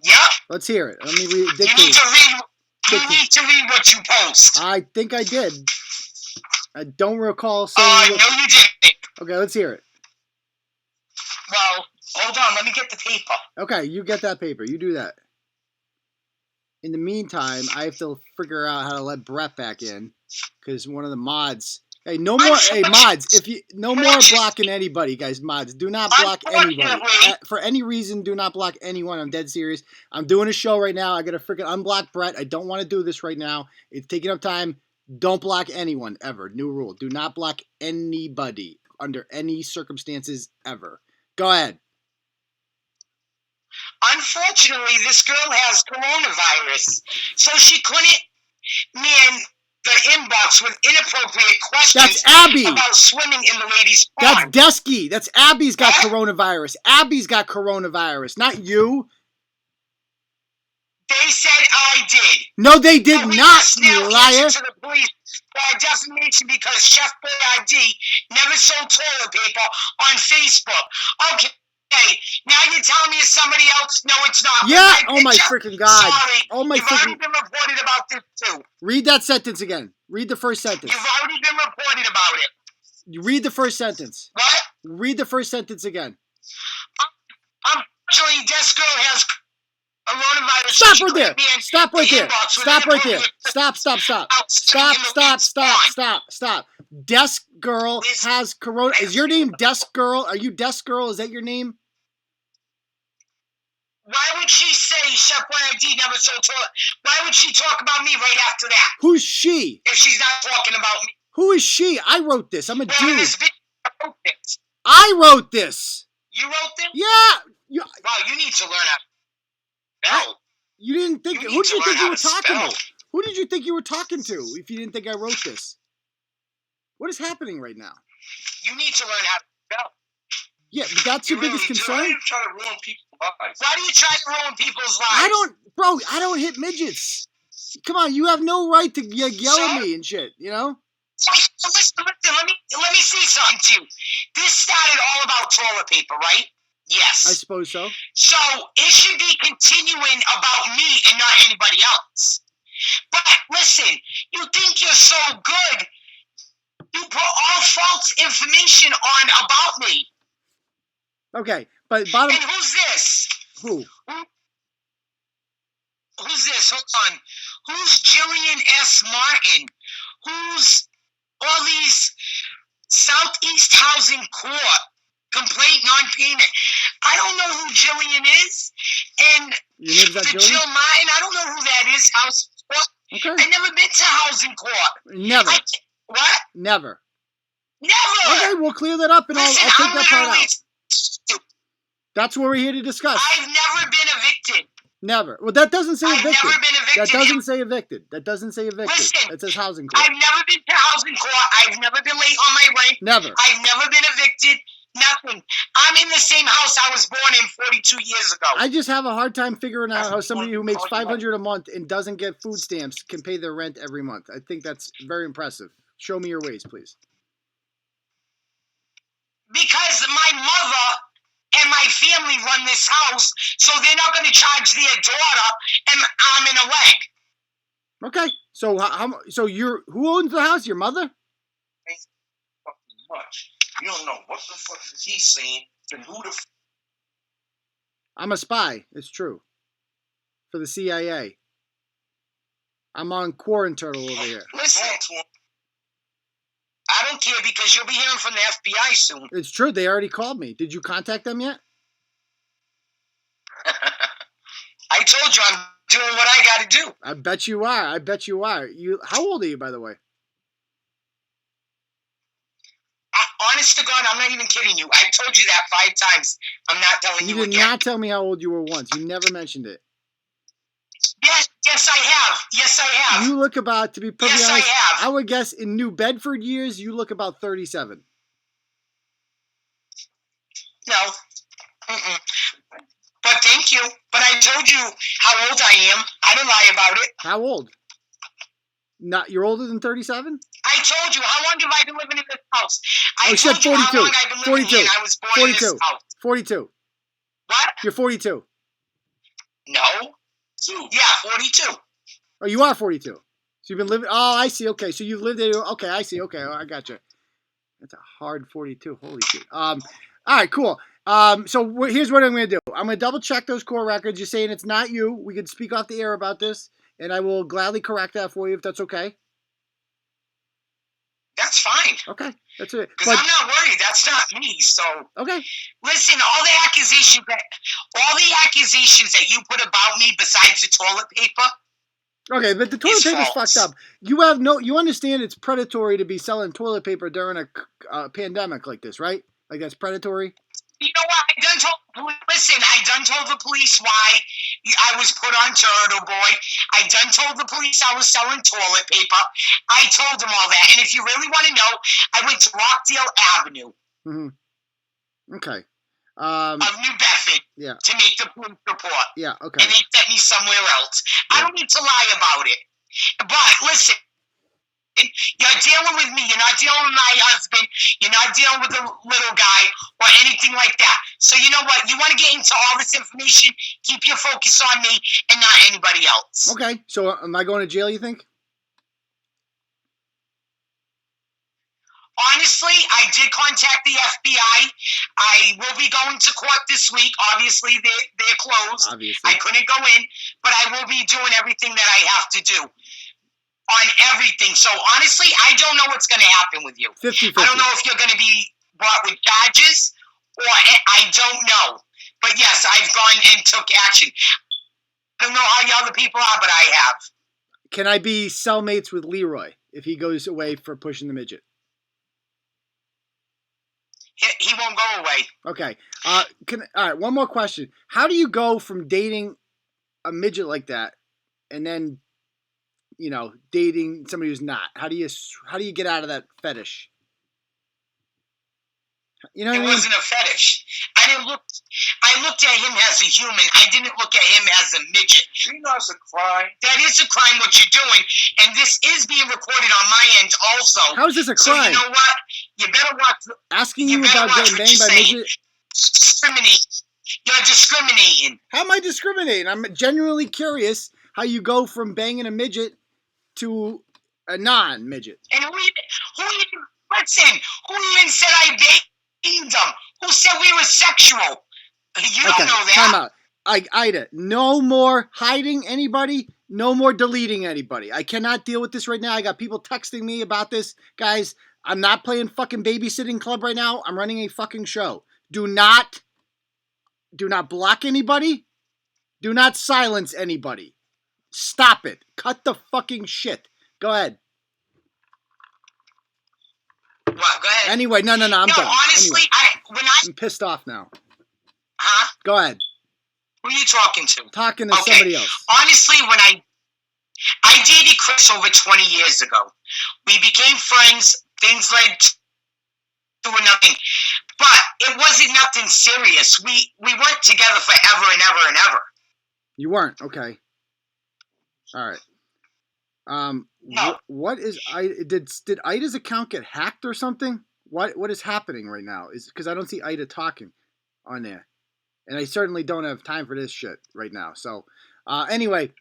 Speaker 2: Yep.
Speaker 1: Let's hear it. Let me read.
Speaker 2: You need to read. You need to read what you post.
Speaker 1: I think I did. I don't recall saying.
Speaker 2: No, you didn't.
Speaker 1: Okay, let's hear it.
Speaker 2: Well, hold on. Let me get the paper.
Speaker 1: Okay, you get that paper. You do that. In the meantime, I have to figure out how to let Brett back in because one of the mods. Hey, no more. Hey, mods. No more blocking anybody, guys. Mods, do not block anybody for any reason. Do not block anyone. I'm dead serious. I'm doing a show right now. I gotta freaking unblock Brett. I don't want to do this right now. It's taking up time. Don't block anyone ever. New rule. Do not block anybody under any circumstances ever. Go ahead.
Speaker 2: Unfortunately, this girl has coronavirus, so she couldn't man the inbox with inappropriate questions
Speaker 1: That's Abby.
Speaker 2: about swimming in the ladies'
Speaker 1: That's
Speaker 2: pond.
Speaker 1: Desky. That's Abby's got
Speaker 2: What?
Speaker 1: coronavirus. Abby's got coronavirus, not you.
Speaker 2: They said I did.
Speaker 1: No, they did
Speaker 2: But we
Speaker 1: not,
Speaker 2: must now
Speaker 1: you liar.
Speaker 2: answer to the police for defamation because Chef Ployardee never sold toilet paper on Facebook. Okay. Now you're telling me it's somebody else? No, it's not.
Speaker 1: Yeah.
Speaker 2: With
Speaker 1: Oh my
Speaker 2: picture?
Speaker 1: freaking god.
Speaker 2: Sorry.
Speaker 1: Oh my
Speaker 2: You've already
Speaker 1: freaking.
Speaker 2: been reported about this too.
Speaker 1: Read that sentence again. Read the first sentence.
Speaker 2: You've already been reported about it.
Speaker 1: You read the first sentence.
Speaker 2: What?
Speaker 1: Read the first sentence again.
Speaker 2: Unfortunately, this girl has coronavirus.
Speaker 1: Stop
Speaker 2: She
Speaker 1: right there.
Speaker 2: couldn't be in
Speaker 1: Stop right
Speaker 2: the
Speaker 1: there.
Speaker 2: inbox with
Speaker 1: Stop right there.
Speaker 2: inappropriate
Speaker 1: Stop. Stop. Stop.
Speaker 2: about swimming
Speaker 1: Stop.
Speaker 2: in the
Speaker 1: Stop.
Speaker 2: ladies'
Speaker 1: Stop.
Speaker 2: pond.
Speaker 1: Stop. Stop. Desk girl has corona. Is your name Desk Girl? Are you Desk Girl? Is that your name?
Speaker 2: Why would she say Chef Ployardee never sold toilet? Why would she talk about me right after that
Speaker 1: Who's she?
Speaker 2: if she's not talking about me?
Speaker 1: Who is she? I wrote this. I'm a
Speaker 2: Well,
Speaker 1: dude.
Speaker 2: this bitch wrote this.
Speaker 1: I wrote this.
Speaker 2: You wrote this?
Speaker 1: Yeah.
Speaker 2: Wow, you need to learn how to spell.
Speaker 1: You didn't think.
Speaker 2: You
Speaker 1: Who
Speaker 2: need
Speaker 1: did
Speaker 2: to
Speaker 1: you think
Speaker 2: learn
Speaker 1: you
Speaker 2: how
Speaker 1: were
Speaker 2: to
Speaker 1: talking
Speaker 2: spell.
Speaker 1: to? Who did you think you were talking to if you didn't think I wrote this? What is happening right now?
Speaker 2: You need to learn how to spell.
Speaker 1: Yeah, but that's your biggest concern?
Speaker 3: Why are you trying to ruin people's lives?
Speaker 2: Why do you try to ruin people's lives?
Speaker 1: I don't hit midgets. Come on, you have no right to yell at me and shit, you know?
Speaker 2: Okay, so listen, let me say something to you. This started all about toilet paper, right? Yes.
Speaker 1: I suppose so.
Speaker 2: So it should be continuing about me and not anybody else. But listen, you think you're so good. You put all false information on about me.
Speaker 1: Okay, but bottom...
Speaker 2: And who's this?
Speaker 1: Who?
Speaker 2: Who's this? Hold on. Who's Jillian S. Martin? Who's all these Southeast Housing Court complaint non-payment? I don't know who Jillian is. And
Speaker 1: your name's not Jillian?
Speaker 2: Jill Martin, I don't know who that is. Housing Court.
Speaker 1: Okay.
Speaker 2: I've never been to Housing Court.
Speaker 1: Never.
Speaker 2: What?
Speaker 1: Never.
Speaker 2: Never.
Speaker 1: Okay, we'll clear that up and
Speaker 2: Listen,
Speaker 1: I'll take that part out. That's what we're here to discuss.
Speaker 2: I've never been evicted.
Speaker 1: Never. Well, that doesn't say evicted.
Speaker 2: I've never been evicted.
Speaker 1: That doesn't say evicted. That doesn't say evicted.
Speaker 2: Listen,
Speaker 1: it says housing court.
Speaker 2: I've never been to Housing Court. I've never been late on my rent.
Speaker 1: Never.
Speaker 2: I've never been evicted. Nothing. I'm in the same house I was born in 42 years ago.
Speaker 1: I just have a hard time figuring out how somebody who makes $500 a month and doesn't get food stamps can pay their rent every month. I think that's very impressive. Show me your ways, please.
Speaker 2: Because my mother and my family run this house, so they're not going to charge their daughter an arm and a leg.
Speaker 1: Okay. So who owns the house? Your mother?
Speaker 3: Much. You don't know what the fuck is he saying and who the
Speaker 1: I'm a spy. It's true. For the CIA. I'm on quarantine over here.
Speaker 2: Listen, I don't care because you'll be hearing from the FBI soon.
Speaker 1: It's true. They already called me. Did you contact them yet?
Speaker 2: I told you I'm doing what I got to do.
Speaker 1: I bet you are. How old are you, by the way?
Speaker 2: Honest to God, I'm not even kidding you. I told you that 5 times. I'm not telling you again.
Speaker 1: You did not tell me how old you were once. You never mentioned it.
Speaker 2: Yes, I have. Yes, I have.
Speaker 1: You look about, to be perfectly honest,
Speaker 2: I have.
Speaker 1: I would guess in New Bedford years, you look about 37.
Speaker 2: No. Mm-mm. But thank you. But I told you how old I am. I don't lie about it.
Speaker 1: How old? You're older than 37?
Speaker 2: I told you. How long have I been living in this house? I
Speaker 1: said
Speaker 2: told you
Speaker 1: 42.
Speaker 2: how long I've been living
Speaker 1: 42.
Speaker 2: here. I was born
Speaker 1: 42.
Speaker 2: in this house.
Speaker 1: 42.
Speaker 2: What?
Speaker 1: You're 42.
Speaker 2: No.
Speaker 3: 2.
Speaker 2: Yeah, 42.
Speaker 1: Oh, you are 42. So you've been living... Oh, I see. Okay, so you've lived there... Okay, I see. Okay, I got you. That's a hard 42. Holy shit. All right, cool. So here's what I'm going to do. I'm going to double check those core records. You're saying it's not you. We can speak off the air about this, and I will gladly correct that for you if that's okay.
Speaker 2: That's fine.
Speaker 1: Okay, that's it.
Speaker 2: Because I'm not worried. That's not me. So
Speaker 1: okay.
Speaker 2: Listen, all the accusations that you put about me, besides the toilet paper.
Speaker 1: Okay, but the toilet paper's fucked up. You understand it's predatory to be selling toilet paper during a pandemic like this, right? Like that's predatory.
Speaker 2: You know what? I done told the police why I was put on Turtle Boy. I done told the police I was selling toilet paper. I told them all that. And if you really want to know, I went to Rockdale Avenue.
Speaker 1: Mm-hmm. Okay.
Speaker 2: Of New Bedford.
Speaker 1: Yeah.
Speaker 2: To make the police report.
Speaker 1: Yeah, okay.
Speaker 2: And they sent me somewhere else. Yeah. I don't need to lie about it. But listen. You're dealing with me. You're not dealing with my husband. You're not dealing with the little guy or anything like that. So you know what? You want to get into all this information, keep your focus on me and not anybody else.
Speaker 1: Okay. So am I going to jail, you think?
Speaker 2: Honestly, I did contact the FBI. I will be going to court this week. Obviously, they're closed.
Speaker 1: Obviously.
Speaker 2: I couldn't go in, but I will be doing everything that I have to do. On everything. So honestly, I don't know what's going to happen with you.
Speaker 1: 50-50.
Speaker 2: I don't know if you're going to be brought with charges or I don't know. But yes, I've gone and took action. I don't know how the other people are, but I have.
Speaker 1: Can I be cellmates with Leroy if he goes away for pushing the midget?
Speaker 2: He won't go away.
Speaker 1: Okay. All right, one more question. How do you go from dating a midget like that and then dating somebody who's not? How do you get out of that fetish? You know what
Speaker 2: It
Speaker 1: I mean?
Speaker 2: wasn't a fetish. I looked at him as a human. I didn't look at him as a midget.
Speaker 3: You know it's a crime.
Speaker 2: That is a crime what you're doing, and this is being recorded on my end also.
Speaker 1: How is this a
Speaker 2: So
Speaker 1: crime?
Speaker 2: you know what? You better watch.
Speaker 1: Asking
Speaker 2: You
Speaker 1: you
Speaker 2: better
Speaker 1: about
Speaker 2: watch
Speaker 1: getting
Speaker 2: what
Speaker 1: banged
Speaker 2: you're
Speaker 1: by
Speaker 2: saying.
Speaker 1: midget?
Speaker 2: You're discriminating.
Speaker 1: How am I discriminating? I'm genuinely curious how you go from banging a midget to a non-midget.
Speaker 2: And who even said I banged them? Who said we were sexual? You don't know that.
Speaker 1: Time out. Ida, no more hiding anybody, no more deleting anybody. I cannot deal with this right now. I got people texting me about this. Guys, I'm not playing fucking babysitting club right now. I'm running a fucking show. Do not block anybody. Do not silence anybody. Stop it. Cut the fucking shit. Go ahead.
Speaker 2: What? Go ahead.
Speaker 1: Anyway, no, I'm done.
Speaker 2: Honestly,
Speaker 1: anyway, I'm pissed off now.
Speaker 2: Huh?
Speaker 1: Go ahead.
Speaker 2: Who are you talking to?
Speaker 1: Talking to somebody else.
Speaker 2: Honestly, when I dated Chris over 20 years ago, we became friends. Things led to nothing, but it wasn't nothing serious. We weren't together forever and ever and ever.
Speaker 1: You weren't, okay. All right.
Speaker 2: No.
Speaker 1: What is did Ida's account get hacked or something? What is happening right now? Is because I don't see Ida talking on there, and I certainly don't have time for this shit right now. So, anyway,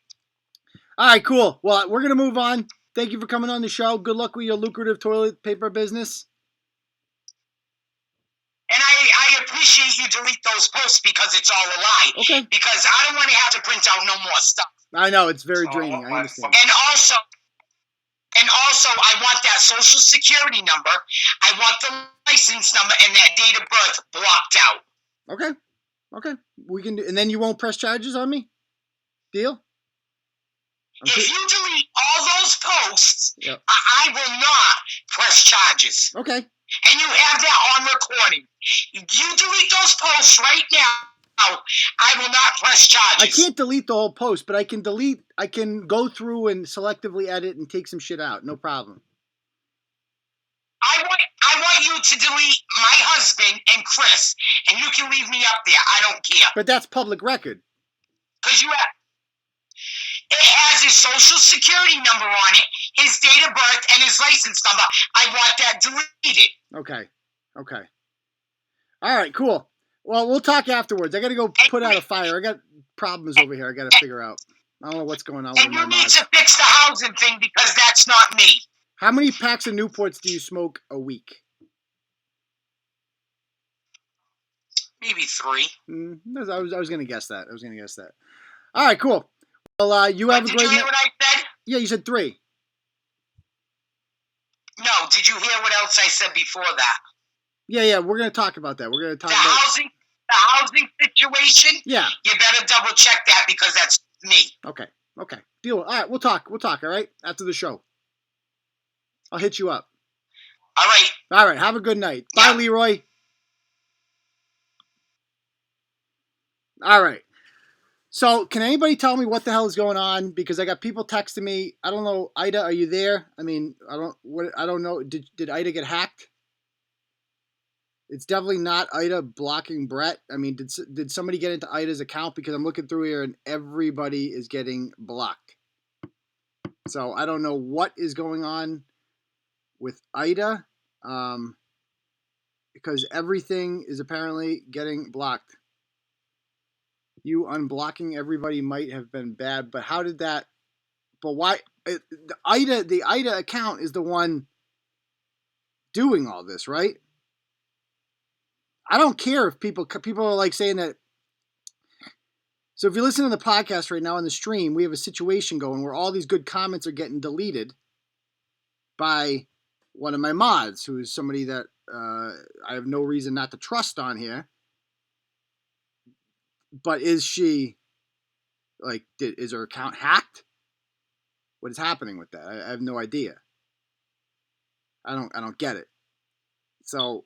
Speaker 1: all right, cool. Well, we're gonna move on. Thank you for coming on the show. Good luck with your lucrative toilet paper business.
Speaker 2: And I appreciate you delete those posts because it's all a lie.
Speaker 1: Okay.
Speaker 2: Because I don't want to have to print out no more stuff.
Speaker 1: I know it's very draining. I understand.
Speaker 2: And also, I want that social security number. I want the license number and that date of birth blocked out.
Speaker 1: Okay. We can do, and then you won't press charges on me. Deal.
Speaker 2: If you delete all those posts,
Speaker 1: yep.
Speaker 2: I will not press charges.
Speaker 1: Okay.
Speaker 2: And you have that on recording. You delete those posts right now, I will not press charges.
Speaker 1: I can't delete the whole post, but I can go through and selectively edit and take some shit out. No problem.
Speaker 2: I want you to delete my husband and Chris, and you can leave me up there. I don't care.
Speaker 1: But that's public record.
Speaker 2: Because it has his social security number on it, his date of birth, and his license number. I want that deleted.
Speaker 1: Okay. All right, cool. Well, we'll talk afterwards. I got to go put out a fire. I got problems over here I got to figure out. I don't know what's going on with my
Speaker 2: And you need to fix the housing thing because that's not me.
Speaker 1: How many packs of Newports do you smoke a week?
Speaker 2: Maybe 3.
Speaker 1: I was going to guess that. All right, cool. Well, you have a great
Speaker 2: night. Did you hear what I said?
Speaker 1: Yeah, you said 3.
Speaker 2: No, did you hear what else I said before that?
Speaker 1: Yeah, we're going to talk about that. We're going to talk
Speaker 2: about the housing situation.
Speaker 1: Yeah.
Speaker 2: You better double check that because that's me.
Speaker 1: Okay. Deal. All right, we'll talk. All right, after the show. I'll hit you up.
Speaker 2: All right.
Speaker 1: Have a good night. Bye, Leroy. All right. So, can anybody tell me what the hell is going on? Because I got people texting me. I don't know. Ida, are you there? I mean, I don't know. Did Ida get hacked? It's definitely not Ida blocking Brett. I mean, did somebody get into Ida's account? Because I'm looking through here and everybody is getting blocked. So, I don't know what is going on with Ida. Because everything is apparently getting blocked. You unblocking everybody might have been bad, but how did that? But why? The Ida account is the one doing all this, right? I don't care if people are like saying that. So if you listen to the podcast right now on the stream, we have a situation going where all these good comments are getting deleted by one of my mods, who is somebody that I have no reason not to trust on here. But is she, like, is her account hacked? What is happening with that? I have no idea. I don't get it. So,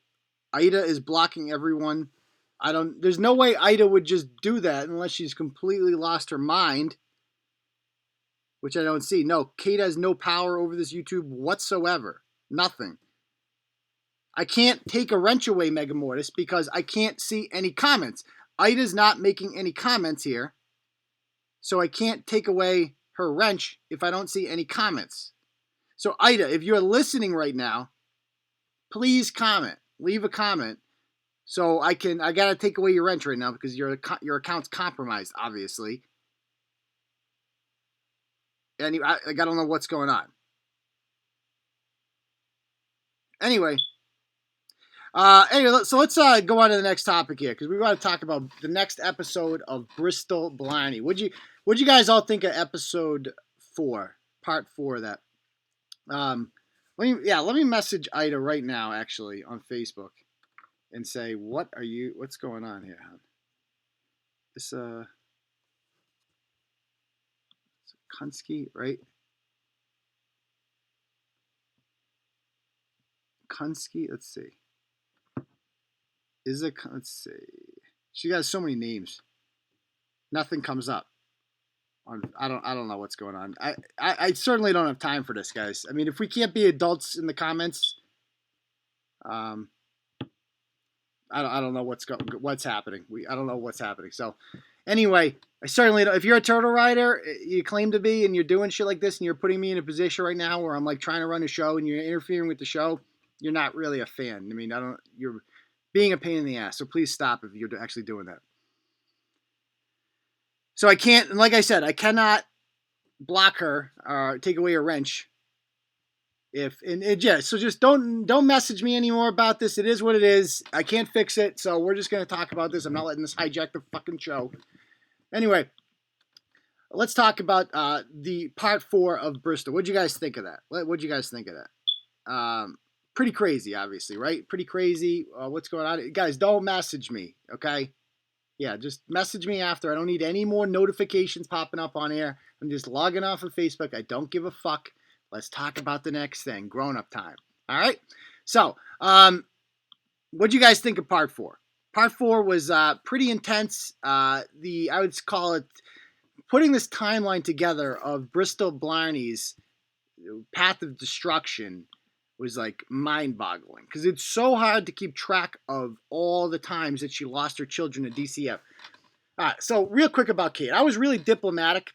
Speaker 1: Ida is blocking everyone. There's no way Ida would just do that unless she's completely lost her mind. Which I don't see. No, Kate has no power over this YouTube whatsoever. Nothing. I can't take a wrench away, Mega Mortis, because I can't see any comments. Ida's not making any comments here, so I can't take away her wrench if I don't see any comments. So Ida, if you're listening right now, please comment. Leave a comment. So I gotta take away your wrench right now because your account's compromised, obviously. And I don't know what's going on. Anyway, so let's go on to the next topic here because we want to talk about the next episode of Bristol Blarney. What'd you guys all think of episode 4, part 4 of that? Let me message Ida right now actually on Facebook and say what's going on here, hon? This Kunsky, right? Kunsky, let's see. Let's see. She got so many names. Nothing comes up. I don't know what's going on. I certainly don't have time for this, guys. I mean, if we can't be adults in the comments, I don't know what's happening. I don't know what's happening. So, anyway, I certainly don't. If you're a turtle rider, you claim to be, and you're doing shit like this, and you're putting me in a position right now where I'm like trying to run a show, and you're interfering with the show, you're not really a fan. I mean, you're being a pain in the ass. So please stop if you're actually doing that. So I can't, like I said, I cannot block her or take away her wrench. So just don't message me anymore about this. It is what it is. I can't fix it. So we're just going to talk about this. I'm not letting this hijack the fucking show. Anyway, let's talk about the part 4 of Bristol. What'd you guys think of that? What'd you guys think of that? Pretty crazy, obviously, right? Pretty crazy. What's going on? Guys, don't message me, okay? Yeah, just message me after. I don't need any more notifications popping up on air. I'm just logging off of Facebook. I don't give a fuck. Let's talk about the next thing. Grown-up time. All right? So, what'd you guys think of part 4? Part 4 was pretty intense. I would call it putting this timeline together of Bristol Blarney's path of destruction was like mind-boggling because it's so hard to keep track of all the times that she lost her children to DCF. All right, so real quick about Kate. I was really diplomatic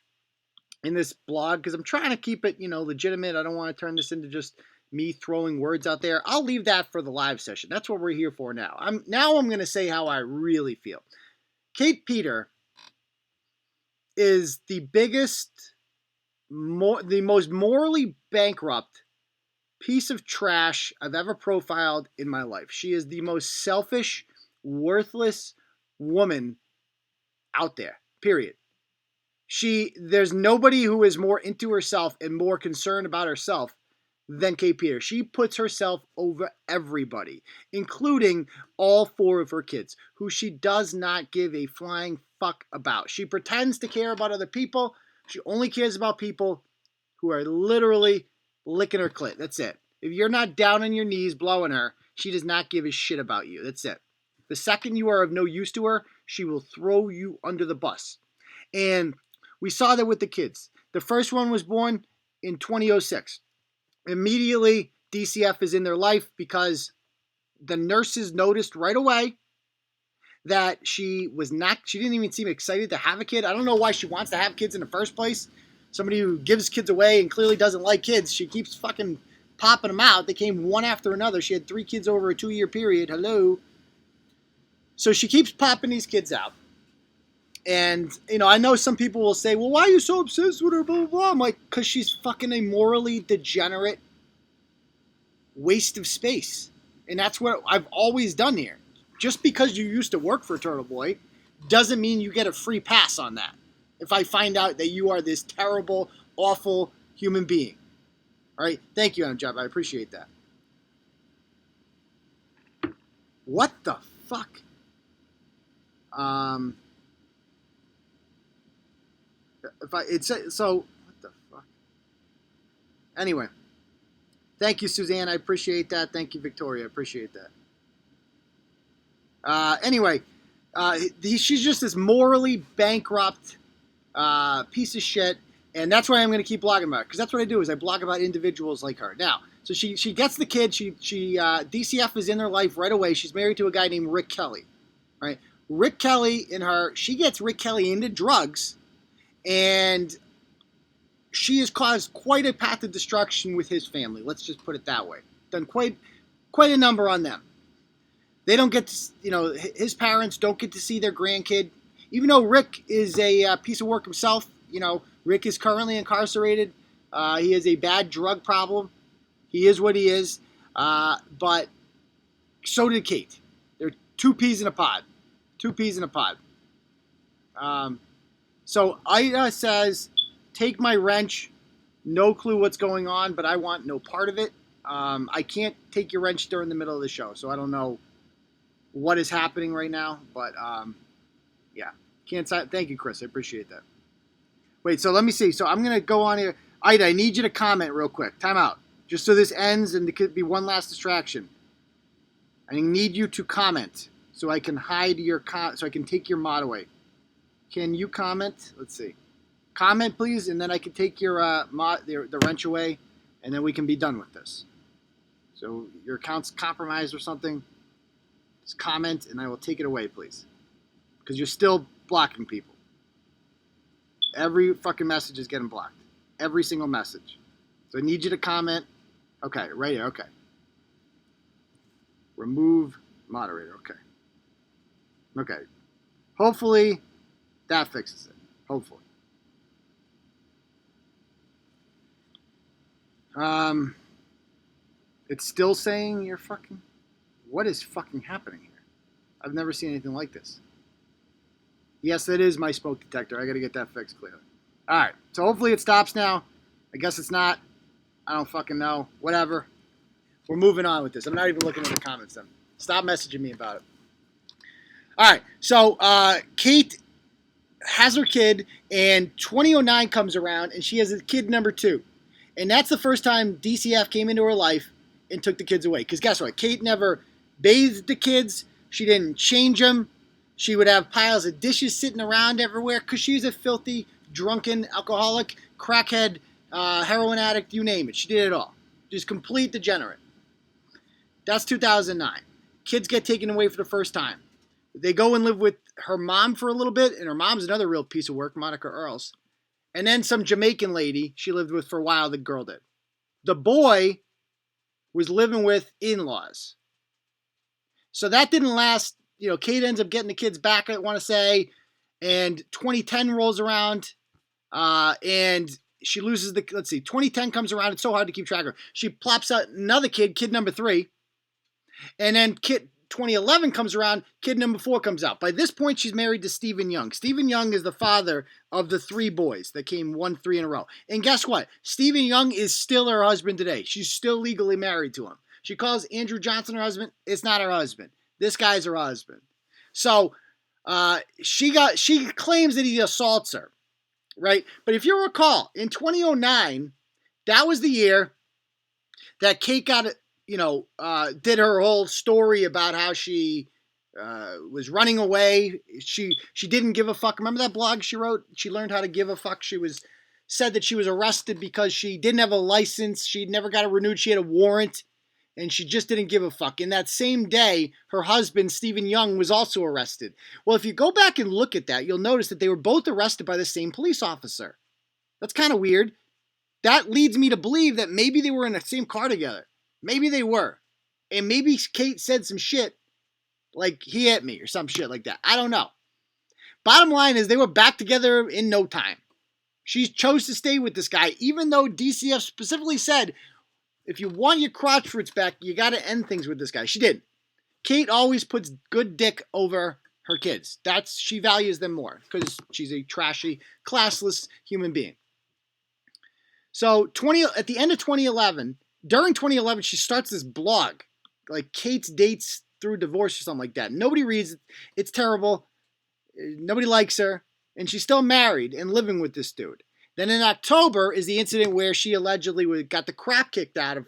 Speaker 1: in this blog because I'm trying to keep it, legitimate. I don't want to turn this into just me throwing words out there. I'll leave that for the live session. That's what we're here for now. I'm going to say how I really feel. Kate Peter is the most morally bankrupt piece of trash I've ever profiled in my life. She is the most selfish, worthless woman out there, period. There's nobody who is more into herself and more concerned about herself than Kate Peter. She puts herself over everybody, including all 4 of her kids, who she does not give a flying fuck about. She pretends to care about other people. She only cares about people who are literally licking her clit. That's it. If you're not down on your knees blowing her, she does not give a shit about you. That's it. The second you are of no use to her, she will throw you under the bus. And we saw that with the kids. The first one was born in 2006. Immediately, DCF is in their life because the nurses noticed right away that she didn't even seem excited to have a kid. I don't know why she wants to have kids in the first place. Somebody who gives kids away and clearly doesn't like kids. She keeps fucking popping them out. They came one after another. She had 3 kids over a 2-year period. Hello. So she keeps popping these kids out. And, I know some people will say, well, why are you so obsessed with her, blah, blah, blah. I'm like, because she's fucking a morally degenerate waste of space. And that's what I've always done here. Just because you used to work for Turtle Boy doesn't mean you get a free pass on that. If I find out that you are this terrible, awful human being. All right? Thank you, Amjab. I appreciate that. What the fuck? What the fuck? Anyway. Thank you, Suzanne. I appreciate that. Thank you, Victoria. I appreciate that. Anyway, she's just this morally bankrupt piece of shit, and that's why I'm going to keep blogging about it, because that's what I do, is I blog about individuals like her. Now, So she gets the kid. She DCF is in her life right away. She's married to a guy named Rick Kelly, right? Rick Kelly she gets Rick Kelly into drugs, and she has caused quite a path of destruction with his family. Let's just put it that way. Done quite a number on them. They don't get to, his parents don't get to see their grandkid. Even though Rick is a piece of work himself, Rick is currently incarcerated. He has a bad drug problem. He is what he is. But so did Kate. They're two peas in a pod. Two peas in a pod. So Ida says, take my wrench. No clue what's going on, but I want no part of it. I can't take your wrench during the middle of the show, so I don't know what is happening right now. But, yeah. Can't say. Thank you, Chris. I appreciate that. Wait, so let me see. So I'm going to go on here. Ida, I need you to comment real quick. Time out. Just so this ends and there could be one last distraction. I need you to comment so I can hide your so I can take your mod away. Can you comment? Let's see. Comment, please, and then I can take your the wrench away, and then we can be done with this. So your account's compromised or something. Just comment, and I will take it away, please. Because you're still blocking people. Every fucking message is getting blocked. Every single message. So I need you to comment. Okay, right here. Okay. Remove moderator. Okay. Okay. Hopefully that fixes it. Hopefully. It's still saying you're fucking... What is fucking happening here? I've never seen anything like this. Yes, that is my smoke detector. I got to get that fixed clearly. All right. So hopefully it stops now. I guess it's not. I don't fucking know. Whatever. We're moving on with this. I'm not even looking at the comments then. Stop messaging me about it. All right. So Kate has her kid, and 2009 comes around, and she has a kid number 2. And that's the first time DCF came into her life and took the kids away. Because guess what? Kate never bathed the kids. She didn't change them. She would have piles of dishes sitting around everywhere because she was a filthy, drunken, alcoholic, crackhead, heroin addict, you name it. She did it all. Just complete degenerate. That's 2009. Kids get taken away for the first time. They go and live with her mom for a little bit, and her mom's another real piece of work, Monica Earls. And then some Jamaican lady she lived with for a while, the girl did. The boy was living with in-laws. So that didn't last. Kate ends up getting the kids back, I want to say, and 2010 rolls around, and she loses 2010 comes around. It's so hard to keep track of her. She plops out another kid number 3, and then 2011 comes around, kid number 4 comes out. By this point, she's married to Stephen Young. Stephen Young is the father of the 3 boys that came 1-3 in a row. And guess what? Stephen Young is still her husband today. She's still legally married to him. She calls Andrew Johnson her husband. It's not her husband. This guy's her husband. So she claims that he assaults her, right? But if you recall, in 2009, that was the year that Kate got, did her whole story about how she was running away. She didn't give a fuck. Remember that blog she wrote? She learned how to give a fuck. Said that she was arrested because she didn't have a license. She never got it renewed. She had a warrant. And she just didn't give a fuck. And that same day, her husband, Stephen Young, was also arrested. Well, if you go back and look at that, you'll notice that they were both arrested by the same police officer. That's kind of weird. That leads me to believe that maybe they were in the same car together. Maybe they were. And maybe Kate said some shit like he hit me or some shit like that. I don't know. Bottom line is they were back together in no time. She chose to stay with this guy, even though DCF specifically said, if you want your crotch fruits back, you got to end things with this guy. She did. Kate always puts good dick over her kids. She values them more because she's a trashy, classless human being. So at the end of 2011, during 2011, she starts this blog, like Kate's dates through divorce or something like that. Nobody reads it. It's terrible. Nobody likes her. And she's still married and living with this dude. Then in October is the incident where she allegedly got the crap kicked out of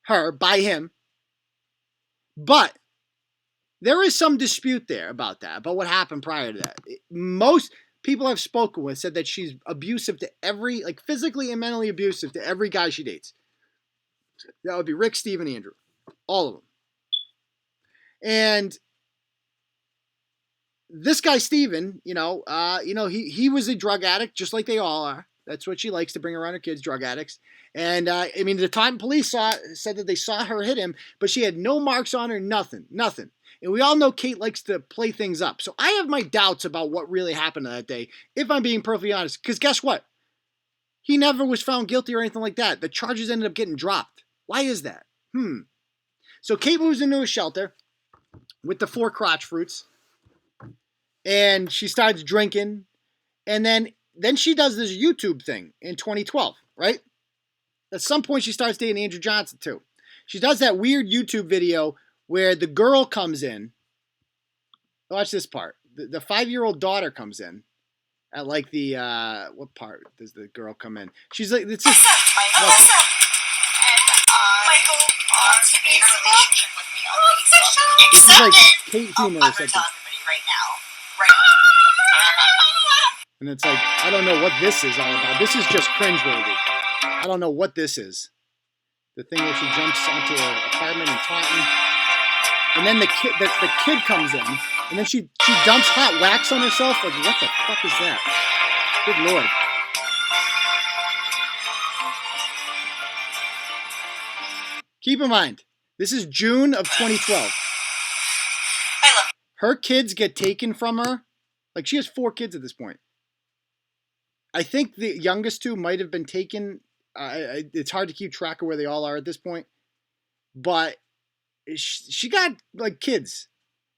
Speaker 1: her by him. But there is some dispute there about what happened prior to that. Most people I've spoken with said that she's abusive to every, like physically and mentally abusive to every guy she dates. That would be Rick, Steve, and Andrew. All of them. And this guy, Steven, he was a drug addict, just like they all are. That's what she likes to bring around her kids, drug addicts. And, the time police said that they saw her hit him, but she had no marks on her, nothing. And we all know Kate likes to play things up. So I have my doubts about what really happened that day, if I'm being perfectly honest. Because guess what? He never was found guilty or anything like that. The charges ended up getting dropped. Why is that? So Kate moves into a shelter with the 4 crotch fruits. And she starts drinking. And then she does this YouTube thing in 2012, right? At some point, she starts dating Andrew Johnson, too. She does that weird YouTube video where the girl comes in. Watch this part. The 5-year-old daughter comes in at like the, what part does the girl come in? She's like, it's just,
Speaker 4: Michael. What's up? And Michael wants to be in a relationship with me on Facebook.
Speaker 1: This is like Kate humor or something.
Speaker 4: Right now. Right now.
Speaker 1: And it's like, I don't know what this is all about. This is just cringeworthy. I don't know what this is. The thing where she jumps onto her apartment and taunting. And then the kid comes in, and then she dumps hot wax on herself. Like, what the fuck is that? Good Lord. Keep in mind, this is June of 2012. Her kids get taken from her. Like, she has 4 kids at this point. I think the youngest 2 might have been taken. It's hard to keep track of where they all are at this point. But she got, like, kids.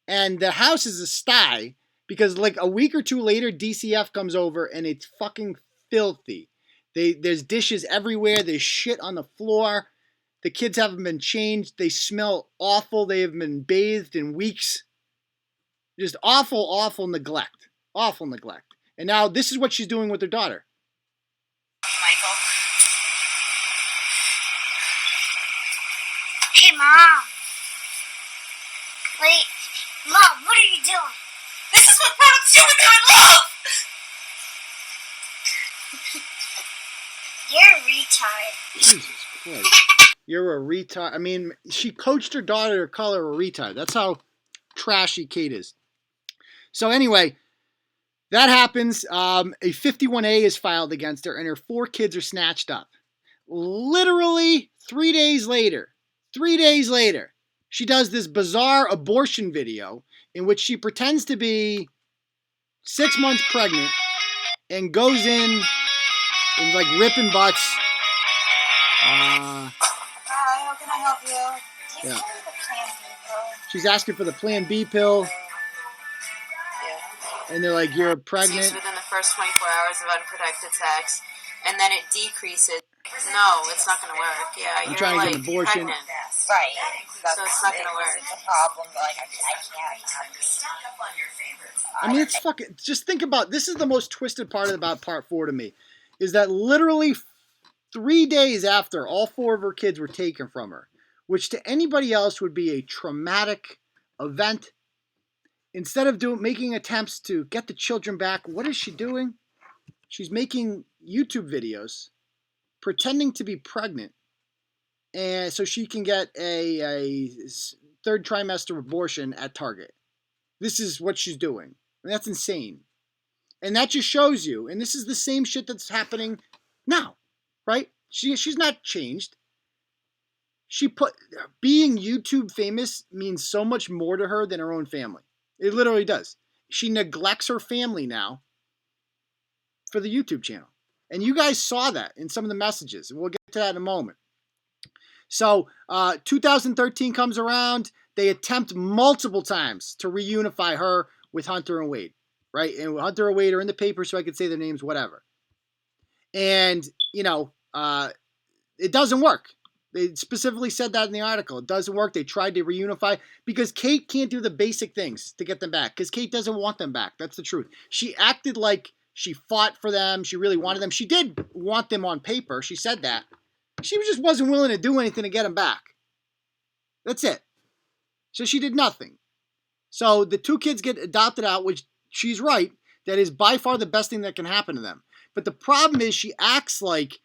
Speaker 1: And the house is a sty because, like, a week or 2 later, DCF comes over and it's fucking filthy. There's dishes everywhere. There's shit on the floor. The kids haven't been changed. They smell awful. They haven't been bathed in weeks. Just awful, awful neglect. Awful neglect. And now this is what she's doing with her daughter.
Speaker 4: Michael. Hey, Mom. Wait. Mom, what are you doing? This is what parents do when they're in love. You're a retard.
Speaker 1: Jesus Christ. You're a retard. I mean, she coached her daughter to call her a retard. That's how trashy Kate is. So anyway, that happens. A 51A is filed against her, and her 4 kids are snatched up. Literally 3 days later, she does this bizarre abortion video in which she pretends to be 6 months pregnant and goes in and like ripping butts.
Speaker 4: Hi, how can I help you?
Speaker 1: Yeah.
Speaker 4: The Plan B pill?
Speaker 1: She's asking for the Plan B pill. And they're like, you're pregnant.
Speaker 5: It's within the first 24 hours of unprotected sex, and then it decreases. No, it's not going to work. Yeah,
Speaker 1: I'm
Speaker 5: you're
Speaker 1: trying to get an abortion.
Speaker 5: pregnant.
Speaker 4: Right.
Speaker 5: So it's not going to work.
Speaker 4: It's a problem, but like, I can't.
Speaker 1: I mean, it's fucking. Just think about this. Is the most twisted part about part 4 to me, is that literally 3 days after all 4 of her kids were taken from her, which to anybody else would be a traumatic event. Instead of making attempts to get the children back, what is she doing? She's making YouTube videos, pretending to be pregnant, and so she can get a 3rd trimester abortion at Target. This is what she's doing. I mean, that's insane. And that just shows you, and this is the same shit that's happening now, right? She's not changed. Being YouTube famous means so much more to her than her own family. It literally does. She neglects her family now for the YouTube channel. And you guys saw that in some of the messages. And we'll get to that in a moment. So 2013 comes around. They attempt multiple times to reunify her with Hunter and Wade. Right? And Hunter and Wade are in the paper so I could say their names, whatever. And, it doesn't work. They specifically said that in the article. It doesn't work. They tried to reunify because Kate can't do the basic things to get them back because Kate doesn't want them back. That's the truth. She acted like she fought for them. She really wanted them. She did want them on paper. She said that. She just wasn't willing to do anything to get them back. That's it. So she did nothing. So the 2 kids get adopted out, which she's right. that is by far the best thing that can happen to them. But the problem is she acts like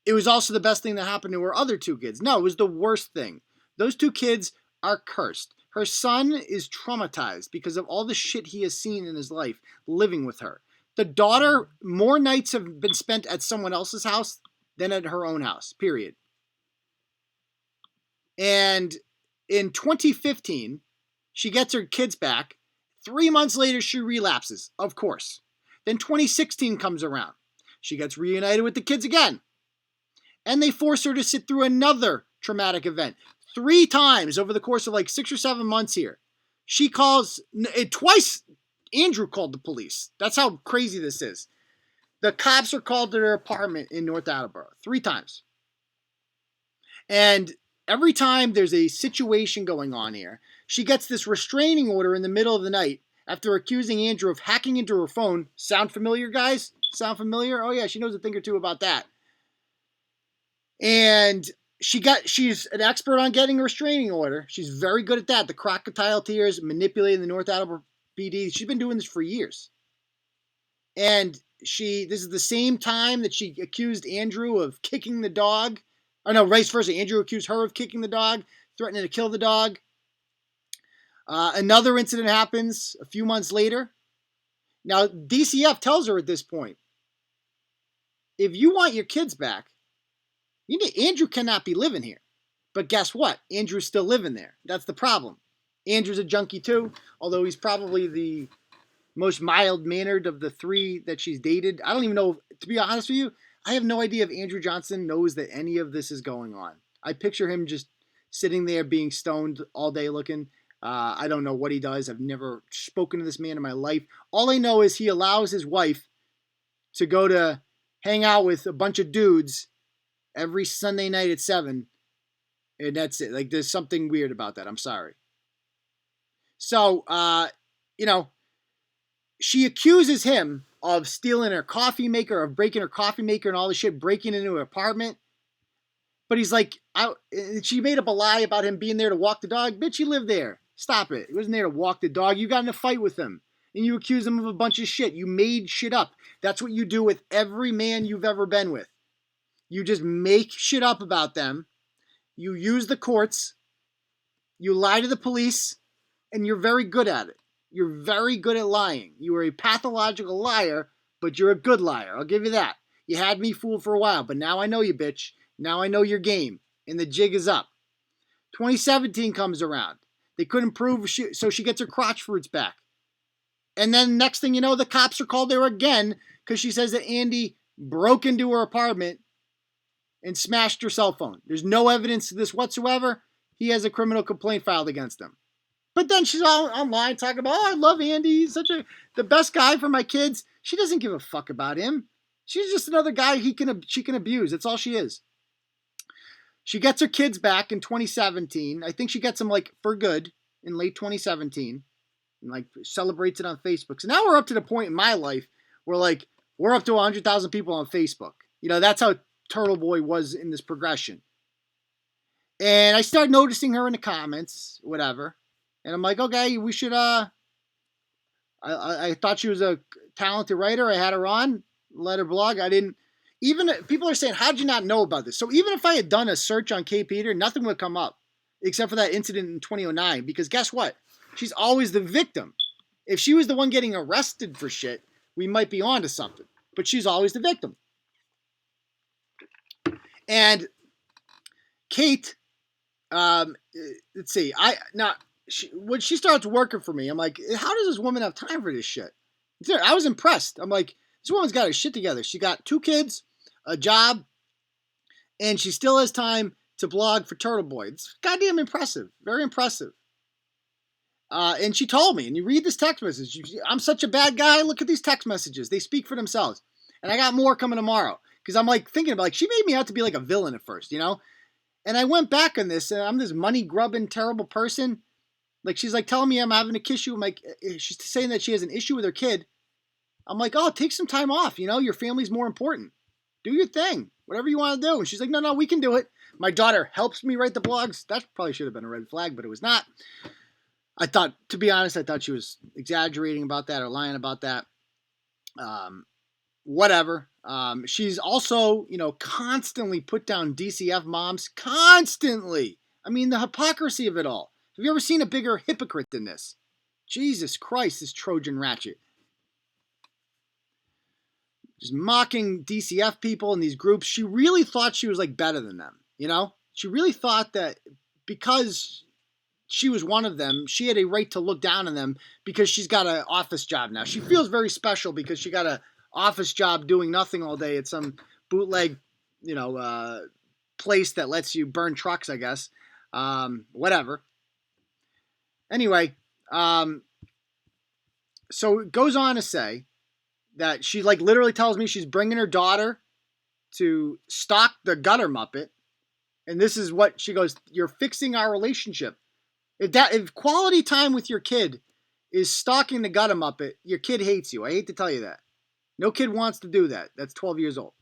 Speaker 1: it was also the best thing that happened to her other 2 kids. No, it was the worst thing. Those 2 kids are cursed. Her son is traumatized because of all the shit he has seen in his life living with her. The daughter, more nights have been spent at someone else's house than at her own house, period. And in 2015, she gets her kids back. 3 months later, she relapses, of course. Then 2016 comes around. She gets reunited with the kids again. And they force her to sit through another traumatic event. 3 times over the course of like 6 or 7 months here. She calls, twice Andrew called the police. That's how crazy this is. The cops are called to their apartment in North Attleboro 3 times. And every time there's a situation going on here, she gets this restraining order in the middle of the night after accusing Andrew of hacking into her phone. Sound familiar, guys? Sound familiar? Oh yeah, she knows a thing or two about that. And she's an expert on getting a restraining order. She's very good at that. The crocodile tears, manipulating the North Attleboro PD. She's been doing this for years. And this is the same time that she accused Andrew of kicking the dog. Or no, vice versa. Andrew accused her of kicking the dog, threatening to kill the dog. Another incident happens a few months later. Now, DCF tells her at this point, if you want your kids back, Andrew cannot be living here. But guess what? Andrew's still living there. That's the problem. Andrew's a junkie too, although he's probably the most mild-mannered of the 3 that she's dated. I don't even know, to be honest with you, I have no idea if Andrew Johnson knows that any of this is going on. I picture him just sitting there being stoned all day looking. I don't know what he does. I've never spoken to this man in my life. All I know is he allows his wife to go to hang out with a bunch of dudes every Sunday night at 7. And that's it. Like, there's something weird about that. I'm sorry. So, she accuses him of stealing her coffee maker, of breaking her coffee maker and all this shit, breaking into her apartment. But he's like, she made up a lie about him being there to walk the dog. Bitch, you live there. Stop it. He wasn't there to walk the dog. You got in a fight with him. And you accuse him of a bunch of shit. You made shit up. That's what you do with every man you've ever been with. You just make shit up about them. You use the courts. You lie to the police. And you're very good at it. You're very good at lying. You are a pathological liar, but you're a good liar. I'll give you that. You had me fooled for a while, but now I know you, bitch. Now I know your game. And the jig is up. 2017 comes around. They couldn't prove, so she gets her crotch fruits back. And then next thing you know, the cops are called there again because she says that Andy broke into her apartment and smashed her cell phone. There's no evidence of this whatsoever. He has a criminal complaint filed against him. But then she's all online talking about, I love Andy. He's the best guy for my kids. She doesn't give a fuck about him. She's just another guy she can abuse. That's all she is. She gets her kids back in 2017. I think she gets them like for good in late 2017 and like celebrates it on Facebook. So now we're up to the point in my life where like we're up to 100,000 people on Facebook. That's how Turtle Boy was in this progression. And I start noticing her in the comments, whatever. And I'm like, okay, we should, I thought she was a talented writer. I had her on, let her blog. Even people are saying, how'd you not know about this? So even if I had done a search on Kay Peter, nothing would come up except for that incident in 2009. Because guess what? She's always the victim. If she was the one getting arrested for shit, we might be onto something. But she's always the victim. And Kate, let's see, when she starts working for me, I'm like, how does this woman have time for this shit? I was impressed. I'm like, this woman's got her shit together. She got 2 kids, a job, and she still has time to blog for Turtle Boy. It's goddamn impressive. Very impressive. And she told me, and you read this text message, I'm such a bad guy. Look at these text messages. They speak for themselves. And I got more coming tomorrow. Because I'm like thinking about, like, she made me out to be like a villain at first, And I went back on this, and I'm this money-grubbing, terrible person. Like, she's like telling me I'm having a issue. I'm like, she's saying that she has an issue with her kid. I'm like, oh, take some time off. Your family's more important. Do your thing. Whatever you want to do. And she's like, no, we can do it. My daughter helps me write the blogs. That probably should have been a red flag, but it was not. To be honest, I thought she was exaggerating about that or lying about that. Whatever. She's also, constantly put down DCF moms. Constantly. I mean, the hypocrisy of it all. Have you ever seen a bigger hypocrite than this? Jesus Christ, this Trojan ratchet. Just mocking DCF people in these groups. She really thought she was like better than them, She really thought that because she was one of them, she had a right to look down on them because she's got an office job now. She feels very special because she got an office job doing nothing all day at some bootleg, place that lets you burn trucks, I guess. Whatever. Anyway, so it goes on to say that she like literally tells me she's bringing her daughter to stalk the gutter muppet. And this is what she goes, you're fixing our relationship. If quality time with your kid is stalking the gutter muppet, your kid hates you. I hate to tell you that. No kid wants to do that. That's 12 years old.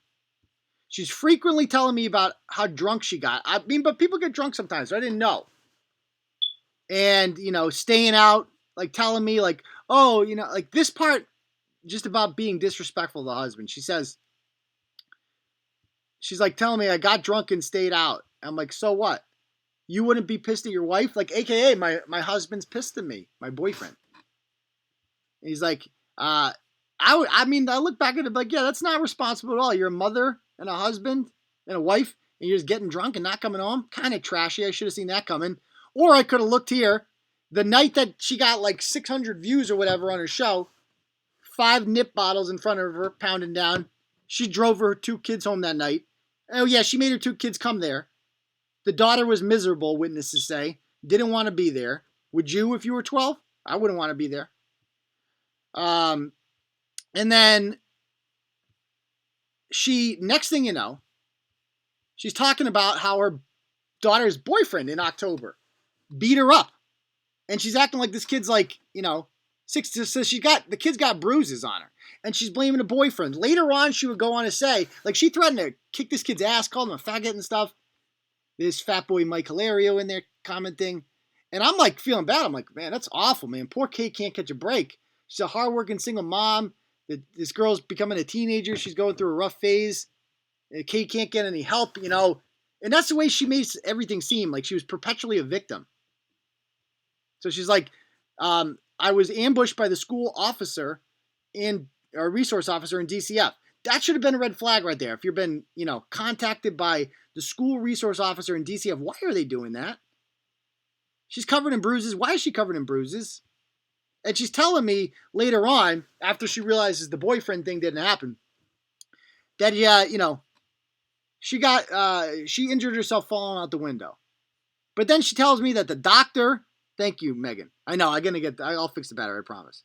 Speaker 1: She's frequently telling me about how drunk she got. I mean, but people get drunk sometimes, so I didn't know. And, staying out, like telling me like, oh, like this part just about being disrespectful to the husband. She says, she's like telling me I got drunk and stayed out. I'm like, so what? You wouldn't be pissed at your wife? Like, AKA my husband's pissed at me, my boyfriend. And he's like, I look back at it like, yeah, that's not responsible at all. You're a mother and a husband and a wife, and you're just getting drunk and not coming home. Kind of trashy. I should have seen that coming. Or I could have looked here. The night that she got like 600 views or whatever on her show, 5 nip bottles in front of her, pounding down. She drove her 2 kids home that night. Oh, yeah, she made her 2 kids come there. The daughter was miserable, witnesses say. Didn't want to be there. Would you if you were 12? I wouldn't want to be there. And then next thing you know, she's talking about how her daughter's boyfriend in October beat her up. And she's acting like this kid's like, 6. So the kid's got bruises on her. And she's blaming the boyfriend. Later on, she would go on to say, like, she threatened to kick this kid's ass, called him a faggot and stuff. This fat boy Mike Hilario in there commenting. And I'm like feeling bad. I'm like, man, that's awful, man. Poor Kate can't catch a break. She's a hardworking single mom. This girl's becoming a teenager. She's going through a rough phase. Kate can't get any help, And that's the way she makes everything seem. Like she was perpetually a victim. So she's like, I was ambushed by the school officer and a resource officer in DCF. That should have been a red flag right there. If you've been, contacted by the school resource officer in DCF, why are they doing that? She's covered in bruises. Why is she covered in bruises? And she's telling me later on, after she realizes the boyfriend thing didn't happen, that, she injured herself falling out the window. But then she tells me that the doctor, thank you, Megan. I know, I'll fix the battery, I promise.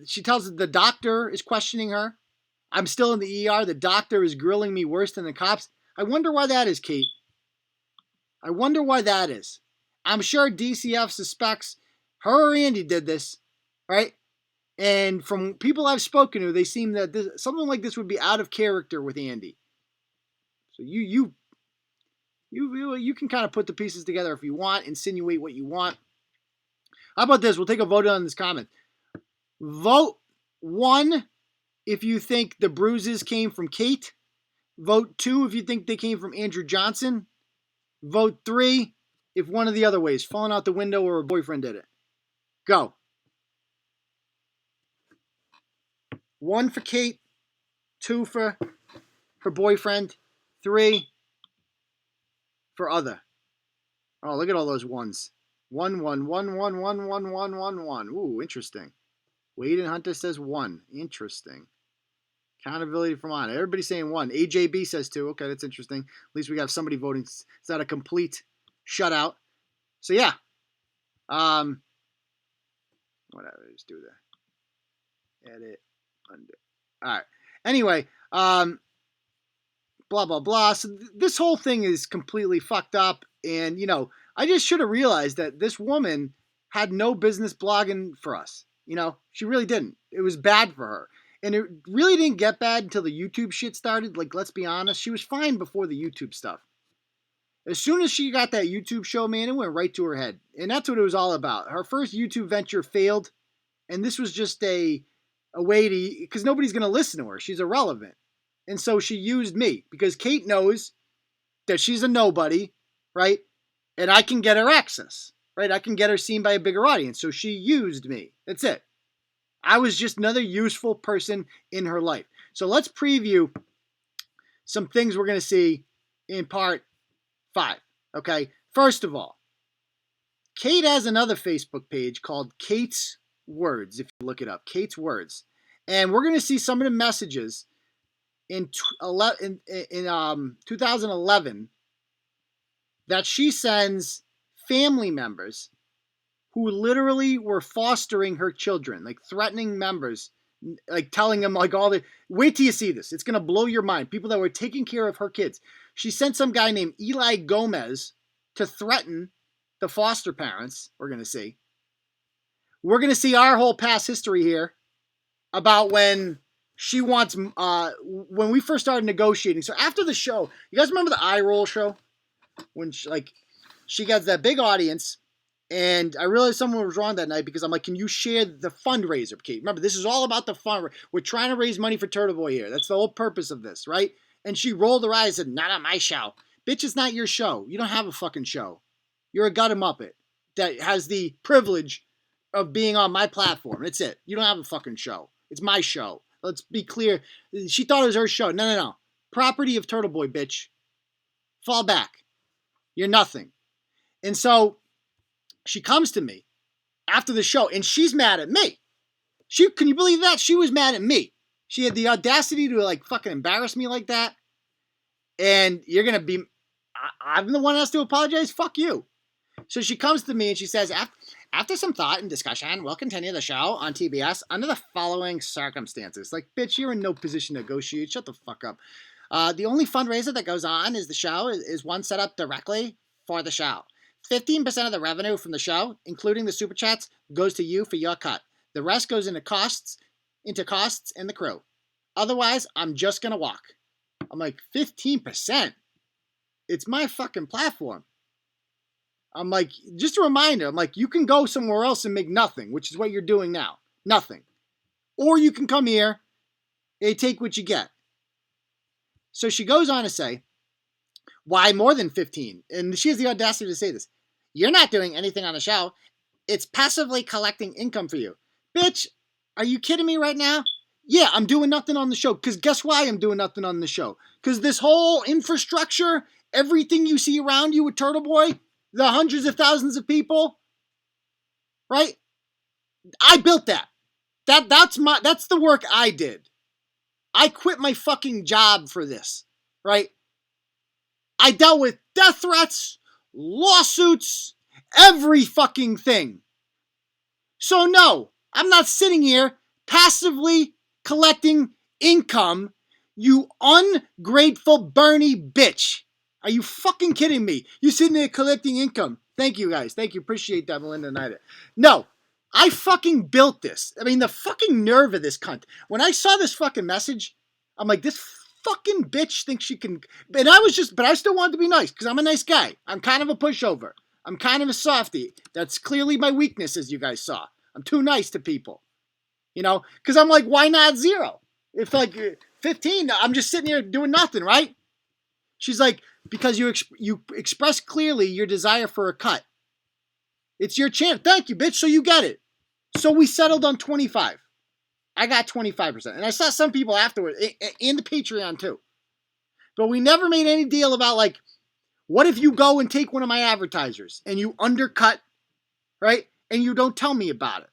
Speaker 1: She tells the doctor is questioning her. I'm still in the ER. The doctor is grilling me worse than the cops. I wonder why that is, Kate. I wonder why that is. I'm sure DCF suspects her or Andy did this, right? And from people I've spoken to, they seem that something like this would be out of character with Andy. So you can kind of put the pieces together if you want, insinuate what you want. How about this? We'll take a vote on this comment. Vote 1 if you think the bruises came from Kate. Vote 2 if you think they came from Andrew Johnson. Vote 3 if one of the other ways, falling out the window or a boyfriend did it. Go. 1 for Kate, 2 for her boyfriend, 3 for other. Oh, look at all those ones. 1, 1, 1, 1, 1, 1, 1, 1, 1. Ooh, interesting. Wade and Hunter says 1. Interesting. Accountability from on. Everybody's saying 1. AJB says 2. Okay, that's interesting. At least we got somebody voting. It's not a complete shutout. So yeah. Whatever. Just do that. Edit. Undo. All right. Anyway. Blah blah blah. So this whole thing is completely fucked up, and I just should have realized that this woman had no business blogging for us. She really didn't. It was bad for her. And it really didn't get bad until the YouTube shit started. Like, let's be honest. She was fine before the YouTube stuff. As soon as she got that YouTube show, man, it went right to her head. And that's what it was all about. Her first YouTube venture failed. And this was just a a way to, because nobody's going to listen to her. She's irrelevant. And so she used me because Kate knows that she's a nobody, right? And I can get her access, right? I can get her seen by a bigger audience. So she used me. That's it. I was just another useful person in her life. So let's preview some things we're going to see in part 5. Okay. First of all, Kate has another Facebook page called Kate's Words. If you look it up, Kate's Words. And we're going to see some of the messages in 2011 that she sends family members who literally were fostering her children, like threatening members, like telling them like all the, wait till you see this. It's going to blow your mind. People that were taking care of her kids. She sent some guy named Eli Gomez to threaten the foster parents. We're going to see. We're going to see our whole past history here about when she wants, when we first started negotiating. So after the show, you guys remember the eye roll show? When she gets that big audience, and I realized someone was wrong that night because I'm like, can you share the fundraiser, Kate? Remember, this is all about the fund. We're trying to raise money for Turtle Boy here. That's the whole purpose of this, right? And she rolled her eyes and said, not on my show. Bitch, it's not your show. You don't have a fucking show. You're a gutter muppet that has the privilege of being on my platform. That's it. You don't have a fucking show. It's my show. Let's be clear. She thought it was her show. No. Property of Turtle Boy, bitch. Fall back. You're nothing. And so she comes to me after the show, and she's mad at me. Can you believe that? She was mad at me. She had the audacity to like fucking embarrass me like that. And you're going to be, I'm the one that has to apologize? Fuck you. So she comes to me and she says, after some thought and discussion, we'll continue the show on TBS under the following circumstances. Like, bitch, you're in no position to negotiate. Shut the fuck up. The only fundraiser that goes on is the show is one set up directly for the show. 15% of the revenue from the show, including the super chats, goes to you for your cut. The rest goes into costs and the crew. Otherwise, I'm just going to walk. I'm like, 15%? It's my fucking platform. I'm like, just a reminder, I'm like, you can go somewhere else and make nothing, which is what you're doing now. Nothing. Or you can come here and take what you get. So she goes on to say, why more than 15? And she has the audacity to say this. You're not doing anything on the show. It's passively collecting income for you. Bitch, are you kidding me right now? Yeah, I'm doing nothing on the show. Because guess why I'm doing nothing on the show? Because this whole infrastructure, everything you see around you with Turtle Boy, the hundreds of thousands of people, right? I built that. That's the work I did. I quit my fucking job for this, right? I dealt with death threats, lawsuits, every fucking thing. So no, I'm not sitting here passively collecting income, you ungrateful Bernie bitch. Are you fucking kidding me? You sitting there collecting income. Thank you guys. Thank you. Appreciate that, Melinda Knight. No, I fucking built this. I mean, the fucking nerve of this cunt. When I saw this fucking message, I'm like, this fucking bitch thinks she can. And but I still wanted to be nice because I'm a nice guy. I'm kind of a pushover. I'm kind of a softie. That's clearly my weakness, as you guys saw. I'm too nice to people. You know, because I'm like, why not 0? If like 15, I'm just sitting here doing nothing, right? She's like, because you express clearly your desire for a cut. It's your chance. Thank you, bitch. So you get it. So we settled on 25. I got 25%. And I saw some people afterward, in the Patreon too. But we never made any deal about like, what if you go and take one of my advertisers and you undercut, right? And you don't tell me about it.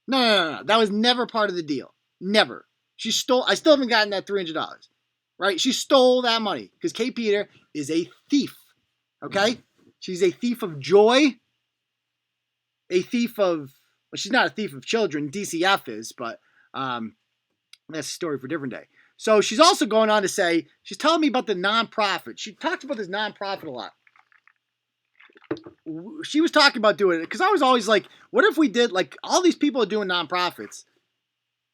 Speaker 1: No. That was never part of the deal. Never. I still haven't gotten that $300. Right? She stole that money because Kate Peter is a thief. Okay? She's a thief of joy. A thief of, well, she's not a thief of children. DCF is, but that's a story for a different day. So she's also going on to say, she's telling me about the nonprofit. She talks about this nonprofit a lot. She was talking about doing it because I was always like, what if we did, like, all these people are doing nonprofits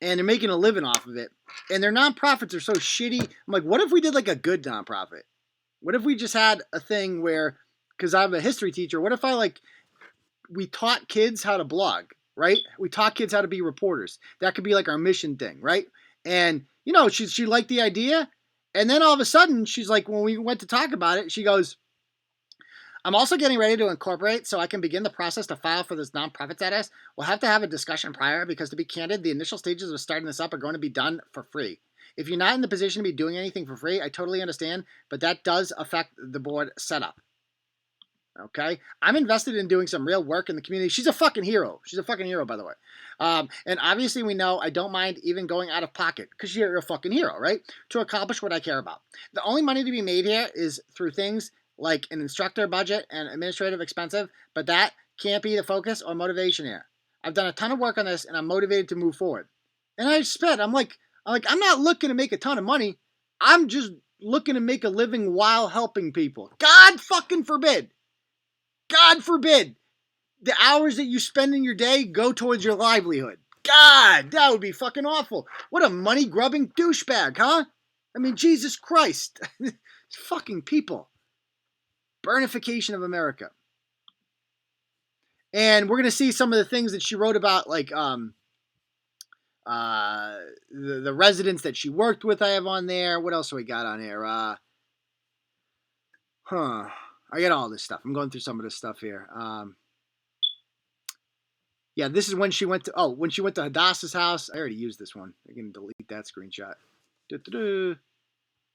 Speaker 1: and they're making a living off of it, and their nonprofits are so shitty. I'm like, what if we did like a good nonprofit? What if we just had a thing where, because I'm a history teacher, what if we taught kids how to blog? right? We taught kids how to be reporters. That could be like our mission thing, right? And, she liked the idea. And then all of a sudden, she's like, when we went to talk about it, she goes, I'm also getting ready to incorporate so I can begin the process to file for this nonprofit status. We'll have to have a discussion prior because, to be candid, the initial stages of starting this up are going to be done for free. If you're not in the position to be doing anything for free, I totally understand, but that does affect the board setup. Okay? I'm invested in doing some real work in the community. She's a fucking hero. She's a fucking hero, by the way. And obviously we know I don't mind even going out of pocket because you're a fucking hero, right? To accomplish what I care about. The only money to be made here is through things like an instructor budget and administrative expensive, but that can't be the focus or motivation here. I've done a ton of work on this and I'm motivated to move forward. And I spit. I'm like, I'm not looking to make a ton of money. I'm just looking to make a living while helping people. God fucking forbid. God forbid the hours that you spend in your day go towards your livelihood. God, that would be fucking awful. What a money-grubbing douchebag, huh? I mean, Jesus Christ. Fucking people. Burnification of America. And we're going to see some of the things that she wrote about, like the residents that she worked with I have on there. What else do we got on here? I got all this stuff. I'm going through some of this stuff here. Yeah, this is when she went to Hadassah's house. I already used this one. I can delete that screenshot.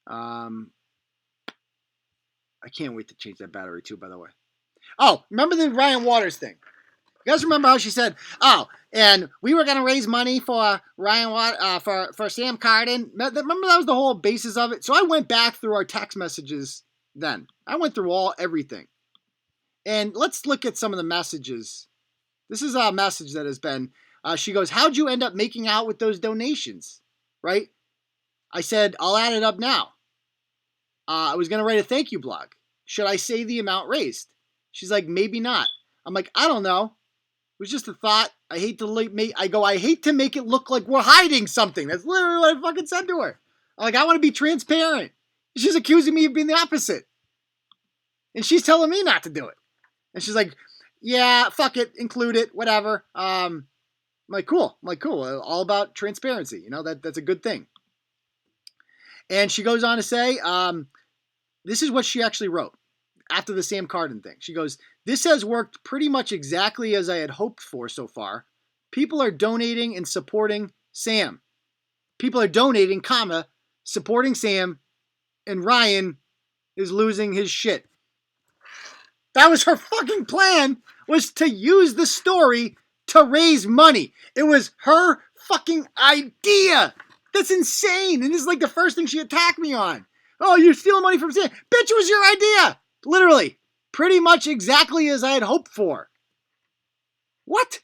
Speaker 1: I can't wait to change that battery too, by the way. Oh, remember the Ryan Waters thing? You guys remember how she said, and we were going to raise money for Ryan for Sam Carden? Remember that was the whole basis of it? So I went back through our text messages then. I went through everything. And let's look at some of the messages. This is a message that has been, she goes, how'd you end up making out with those donations? Right? I said, I'll add it up now. I was going to write a thank you blog. Should I say the amount raised? She's like, maybe not. I'm like, I don't know. It was just a thought. I hate to make it look like we're hiding something. That's literally what I fucking said to her. I'm like, I want to be transparent. She's accusing me of being the opposite. And she's telling me not to do it. And she's like, yeah, fuck it, include it, whatever. I'm like, cool. All about transparency. That's a good thing. And she goes on to say, this is what she actually wrote after the Sam Carden thing. She goes, this has worked pretty much exactly as I had hoped for so far. People are donating and supporting Sam. People are donating, supporting Sam, and Ryan is losing his shit. That was her fucking plan, was to use the story to raise money. It was her fucking idea. That's insane. And this is like the first thing she attacked me on. Oh, you're stealing money from Sam. Bitch, it was your idea. Literally. Pretty much exactly as I had hoped for. What?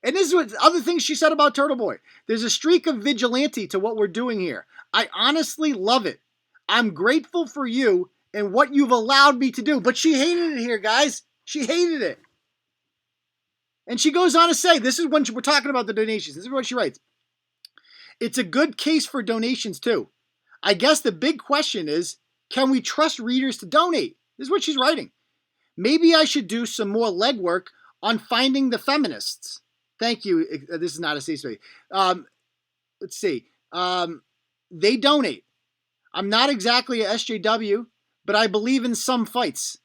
Speaker 1: And this is what other things she said about Turtle Boy. There's a streak of vigilante to what we're doing here. I honestly love it. I'm grateful for you and what you've allowed me to do. But she hated it here, guys. She hated it. And she goes on to say, this is when we're talking about the donations. This is what she writes. It's a good case for donations, too. I guess the big question is, can we trust readers to donate? This is what she's writing. Maybe I should do some more legwork on finding the feminists. Thank you. This is not a safe space. Let's see. They donate. I'm not exactly a SJW, but I believe in some fights.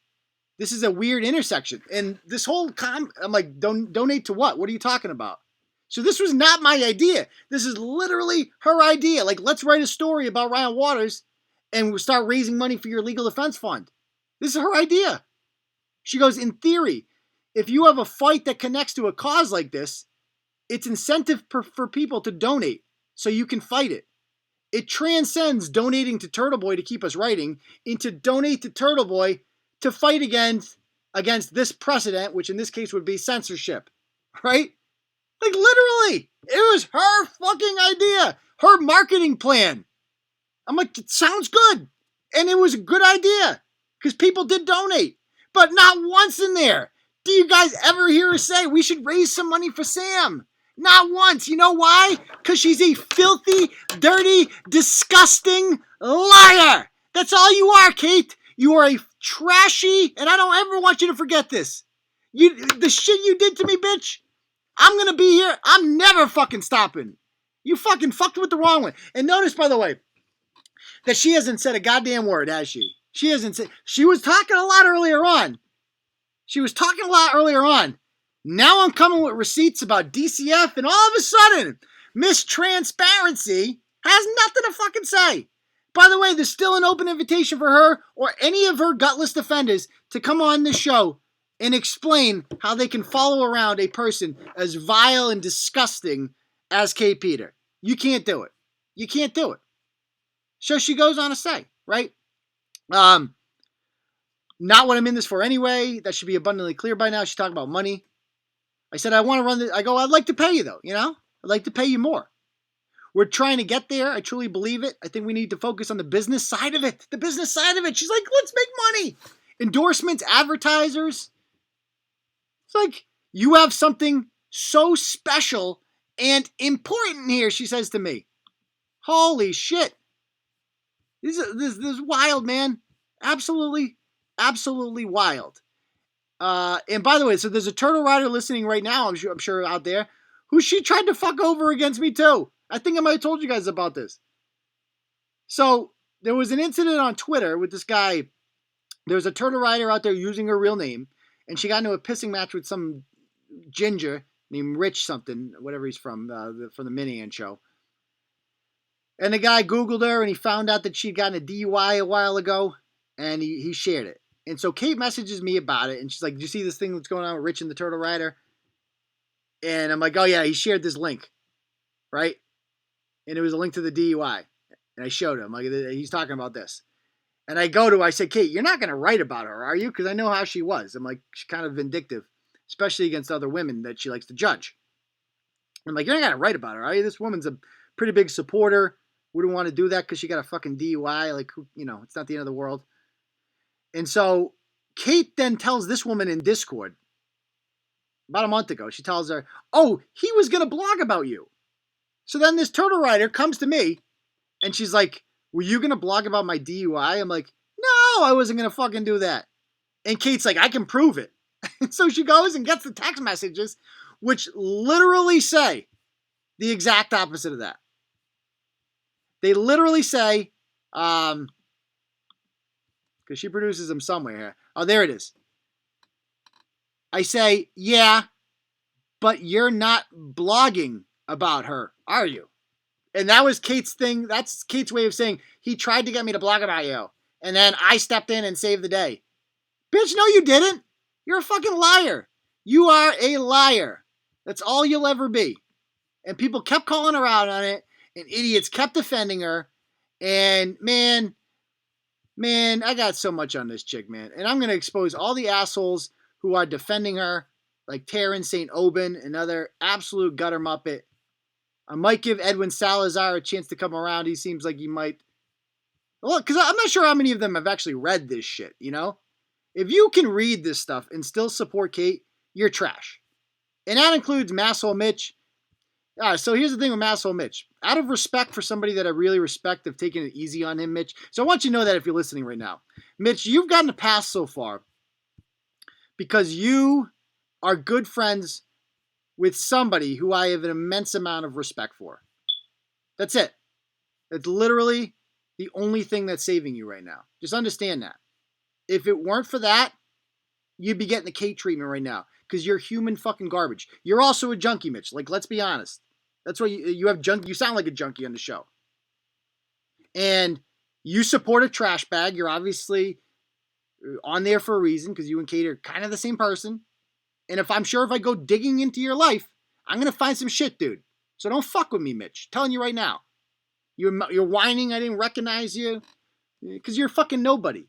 Speaker 1: This is a weird intersection. And this whole I'm like, donate to what? What are you talking about? So this was not my idea. This is literally her idea. Like, let's write a story about Ryan Waters and we'll start raising money for your legal defense fund. This is her idea. She goes, in theory, if you have a fight that connects to a cause like this, it's incentive for people to donate so you can fight it. It transcends donating to Turtle Boy to keep us writing into donate to Turtle Boy to fight against this precedent, which in this case would be censorship, right? Like, literally, it was her fucking idea, her marketing plan. I'm like, it sounds good. And it was a good idea because people did donate, but not once in there. Do you guys ever hear her say we should raise some money for Sam? Not once. You know why? Because she's a filthy, dirty, disgusting liar. That's all you are, Kate. You are a trashy, and I don't ever want you to forget this. The shit you did to me, bitch. I'm going to be here. I'm never fucking stopping. You fucking fucked with the wrong one. And notice, by the way, that she hasn't said a goddamn word, has she? She hasn't said. She was talking a lot earlier on. Now I'm coming with receipts about DCF, and all of a sudden, Miss Transparency has nothing to fucking say. By the way, there's still an open invitation for her or any of her gutless defenders to come on this show and explain how they can follow around a person as vile and disgusting as Kate Peter. You can't do it. You can't do it. So she goes on to say, right? Not what I'm in this for anyway. That should be abundantly clear by now. She's talking about money. I said, I want to run this. I go, I'd like to pay you though, you know? I'd like to pay you more. We're trying to get there. I truly believe it. I think we need to focus on the business side of it. The business side of it. She's like, let's make money. Endorsements, advertisers. It's like, you have something so special and important here, she says to me. Holy shit. This is wild, man. Absolutely, absolutely wild. And by the way, so there's a turtle rider listening right now, I'm sure out there, who she tried to fuck over against me too. I think I might have told you guys about this. So there was an incident on Twitter with this guy. There was a turtle rider out there using her real name, and she got into a pissing match with some ginger named Rich something, whatever he's from the Minian show. And the guy Googled her, and he found out that she'd gotten a DUI a while ago, and he shared it. And so Kate messages me about it, and she's like, "Do you see this thing that's going on with Rich and the Turtle Rider?" And I'm like, "Oh yeah, he shared this link, right?" And it was a link to the DUI. And I showed him, like, he's talking about this. And I said, "Kate, you're not going to write about her, are you? Because I know how she was." I'm like, she's kind of vindictive, especially against other women that she likes to judge. I'm like, "You're not going to write about her, are you? This woman's a pretty big supporter. Wouldn't want to do that because she got a fucking DUI. Like, you know, it's not the end of the world." And so Kate then tells this woman in Discord about a month ago, she tells her, "Oh, he was going to blog about you." So then this turtle rider comes to me and she's like, "Were you going to blog about my DUI?" I'm like, "No, I wasn't going to fucking do that." And Kate's like, "I can prove it." And so she goes and gets the text messages, which literally say the exact opposite of that. They literally say, because she produces them somewhere here. Oh, there it is. I say, "Yeah, but you're not blogging about her, are you?" And that was Kate's thing. That's Kate's way of saying, he tried to get me to blog about you. And then I stepped in and saved the day. Bitch, no, you didn't. You're a fucking liar. You are a liar. That's all you'll ever be. And people kept calling her out on it. And idiots kept defending her. And man, I got so much on this chick, man. And I'm going to expose all the assholes who are defending her, like Taryn St. Aubin, another absolute gutter muppet. I might give Edwin Salazar a chance to come around. He seems like he might. Well, because I'm not sure how many of them have actually read this shit, you know? If you can read this stuff and still support Kate, you're trash. And that includes Masshole Mitch. So here's the thing with Masshole Mitch. Out of respect for somebody that I really respect, I've taken it easy on him, Mitch. So I want you to know that if you're listening right now. Mitch, you've gotten a pass so far because you are good friends with somebody who I have an immense amount of respect for. That's it. That's literally the only thing that's saving you right now. Just understand that. If it weren't for that, you'd be getting the Kate treatment right now because you're human fucking garbage. You're also a junkie, Mitch. Like, let's be honest. That's why you have junk. You sound like a junkie on the show. And you support a trash bag. You're obviously on there for a reason because you and Kate are kind of the same person. And if I go digging into your life, I'm going to find some shit, dude. So don't fuck with me, Mitch. I'm telling you right now. You're whining I didn't recognize you because you're a fucking nobody.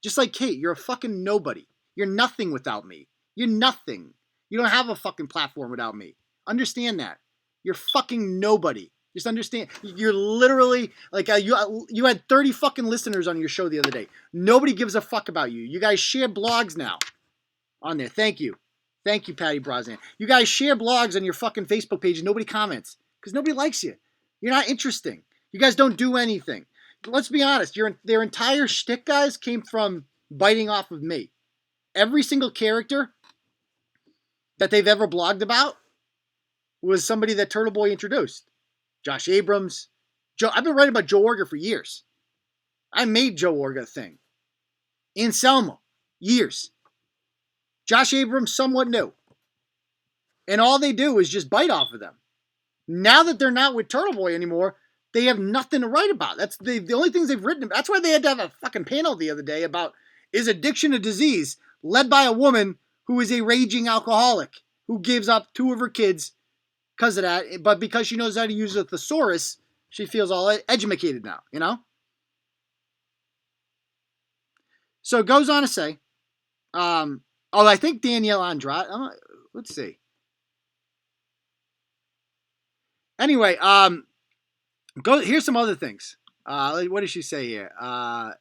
Speaker 1: Just like Kate, you're a fucking nobody. You're nothing without me. You're nothing. You don't have a fucking platform without me. Understand that. You're fucking nobody. Just understand. You're literally, like, you had 30 fucking listeners on your show the other day. Nobody gives a fuck about you. You guys share blogs now on there. Thank you. Thank you, Patty Brosnan. You guys share blogs on your fucking Facebook page and nobody comments because nobody likes you. You're not interesting. You guys don't do anything. Let's be honest. Their entire shtick, guys, came from biting off of me. Every single character that they've ever blogged about was somebody that Turtle Boy introduced. Josh Abrams. I've been writing about Joe Orga for years. I made Joe Orga a thing. Anselmo, years. Josh Abrams, somewhat new. And all they do is just bite off of them. Now that they're not with Turtle Boy anymore, they have nothing to write about. That's the only things they've written. That's why they had to have a fucking panel the other day about, is addiction a disease, led by a woman who is a raging alcoholic, who gives up 2 of her kids because of that. But because she knows how to use a thesaurus, she feels all educated now, you know? So it goes on to say, I think Danielle Andrade, let's see. Anyway, here's some other things. What does she say here? We're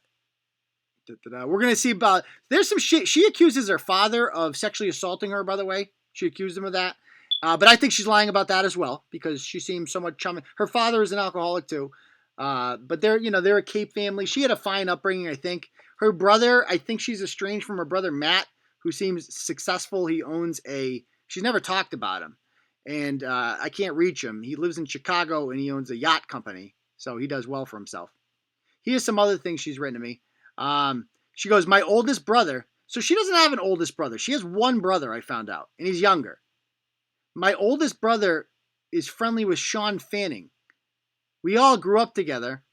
Speaker 1: going to see about, there's some shit. She accuses her father of sexually assaulting her, by the way. She accused him of that. But I think she's lying about that as well, because she seems somewhat chummy. Her father is an alcoholic too. But they're a Cape family. She had a fine upbringing, I think. Her brother, I think she's estranged from her brother, Matt, who seems successful. He owns she's never talked about him. And I can't reach him. He lives in Chicago and he owns a yacht company. So he does well for himself. Here's some other things she's written to me. She goes, my oldest brother. So she doesn't have an oldest brother. She has one brother, I found out. And he's younger. My oldest brother is friendly with Sean Fanning. We all grew up together.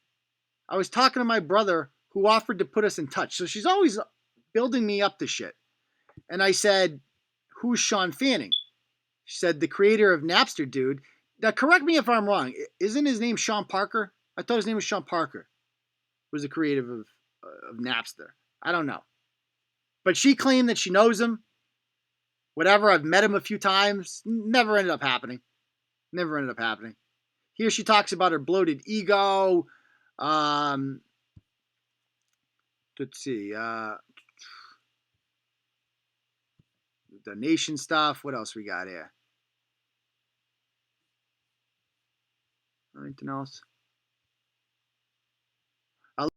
Speaker 1: I was talking to my brother who offered to put us in touch. So she's always building me up to shit. And I said, who's Sean Fanning? She said, the creator of Napster, dude. Now, correct me if I'm wrong. Isn't his name Sean Parker? I thought his name was Sean Parker. Was the creator of Napster. I don't know. But she claimed that she knows him. Whatever, I've met him a few times. Never ended up happening. Here she talks about her bloated ego. Let's see. Donation stuff. What else we got here? Anything else?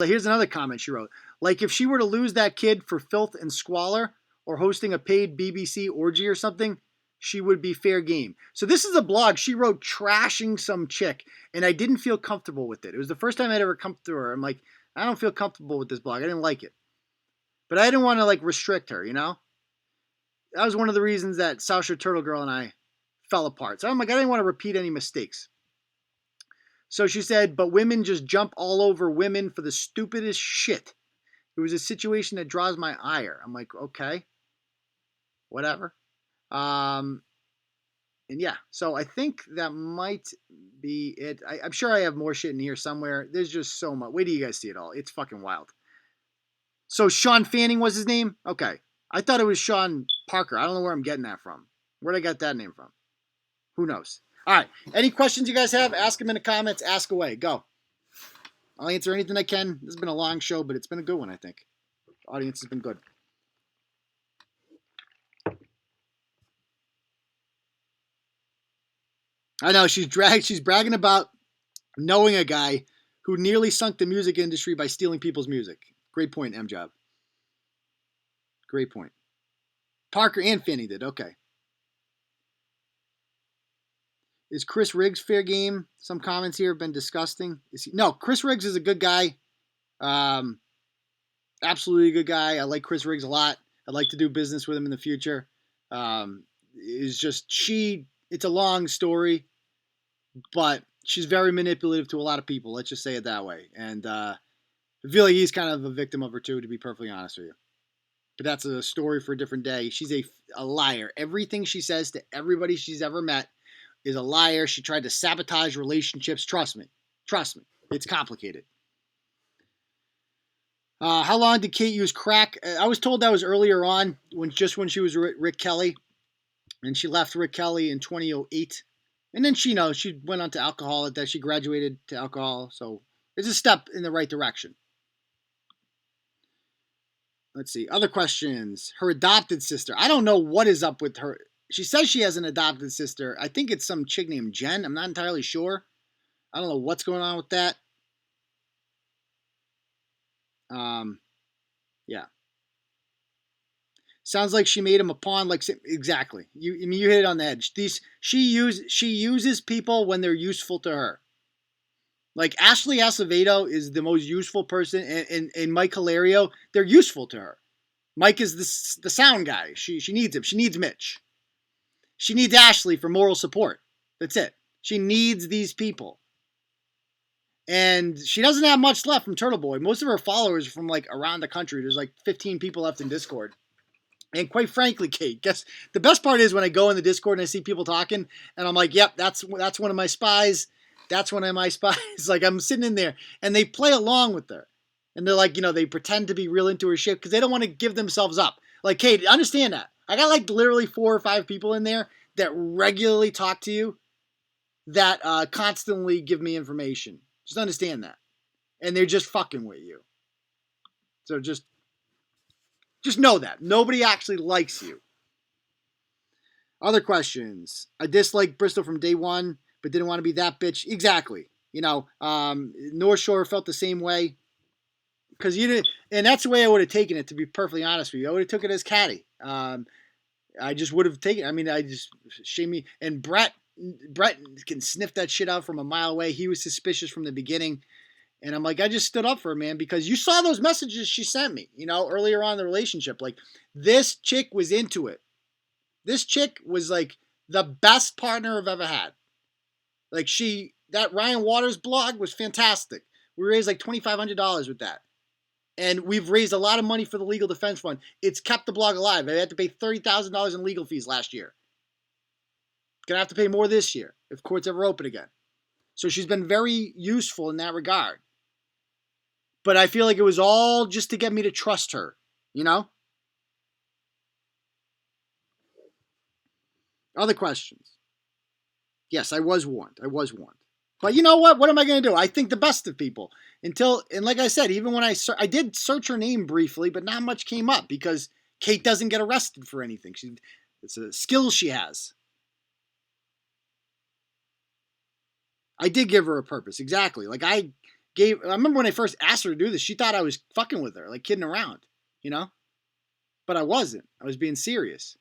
Speaker 1: Here's another comment she wrote. Like if she were to lose that kid for filth and squalor or hosting a paid BBC orgy or something, she would be fair game. So this is a blog she wrote trashing some chick, and I didn't feel comfortable with it. It was the first time I'd ever come through her. I'm like, I don't feel comfortable with this blog. I didn't like it. But I didn't want to restrict her, you know? That was one of the reasons that South Shore Turtle Girl and I fell apart. So I'm like, I didn't want to repeat any mistakes. So she said, but women just jump all over women for the stupidest shit. It was a situation that draws my ire. I'm like, okay, whatever. And yeah, so I think that might be it. I'm sure I have more shit in here somewhere. There's just so much. Wait till you guys see it all. It's fucking wild. So Sean Fanning was his name? Okay. I thought it was Sean Parker. I don't know where I'm getting that from. Where'd I get that name from? Who knows? All right. Any questions you guys have, ask them in the comments. Ask away. Go. I'll answer anything I can. This has been a long show, but it's been a good one, I think. The audience has been good. I know she's bragging about knowing a guy who nearly sunk the music industry by stealing people's music. Great point, M-Job. Great point. Parker and Fanning did. Okay. Is Chris Riggs fair game? Some comments here have been disgusting. No, Chris Riggs is a good guy. Absolutely a good guy. I like Chris Riggs a lot. I'd like to do business with him in the future. It's a long story, but she's very manipulative to a lot of people. Let's just say it that way. And I feel like he's kind of a victim of her too, to be perfectly honest with you. But that's a story for a different day. She's a liar. Everything she says to everybody she's ever met is a liar. She tried to sabotage relationships. Trust me. It's complicated. How long did Kate use crack? I was told that was earlier on, when she was Rick Kelly. And she left Rick Kelly in 2008. And then she went on to alcohol at that. She graduated to alcohol. So it's a step in the right direction. Let's see. Other questions. Her adopted sister. I don't know what is up with her. She says she has an adopted sister. I think it's some chick named Jen. I'm not entirely sure. I don't know what's going on with that. Yeah. Sounds like she made him a pawn. Like exactly, you hit it on the head. She uses people when they're useful to her. Like Ashley Acevedo is the most useful person, and Mike Hilario, they're useful to her. Mike is the sound guy. She needs him. She needs Mitch. She needs Ashley for moral support. That's it. She needs these people. And she doesn't have much left from Turtle Boy. Most of her followers are from like around the country. There's like 15 people left in Discord. And quite frankly, Kate, guess the best part is when I go in the Discord and I see people talking, and I'm like, "Yep, that's one of my spies. That's one of my spies." Like I'm sitting in there, and they play along with her, and they're like, they pretend to be real into her shit because they don't want to give themselves up. Like Kate, understand that. I got like literally 4 or 5 people in there that regularly talk to you, that constantly give me information. Just understand that, and they're just fucking with you. So just know that. Nobody actually likes you. Other questions. I disliked Bristol from day one, but didn't want to be that bitch. Exactly. North Shore felt the same way. Because you didn't, and that's the way I would have taken it, to be perfectly honest with you. I would have took it as catty. I just would have taken, shame me. And Brett can sniff that shit out from a mile away. He was suspicious from the beginning. And I'm like, I just stood up for her, man, because you saw those messages she sent me, earlier on in the relationship. Like, this chick was into it. This chick was like the best partner I've ever had. Like, that Ryan Waters blog was fantastic. We raised like $2,500 with that. And we've raised a lot of money for the legal defense fund. It's kept the blog alive. I had to pay $30,000 in legal fees last year. Gonna have to pay more this year if courts ever open again. So she's been very useful in that regard. But I feel like it was all just to get me to trust her, Other questions. Yes, I was warned. But you know what? What am I going to do? I think the best of people. And like I said, even when I did search her name briefly, but not much came up because Kate doesn't get arrested for anything. It's a skill she has. I did give her a purpose. Exactly. Like I remember when I first asked her to do this, she thought I was fucking with her, like kidding around, But I wasn't. I was being serious.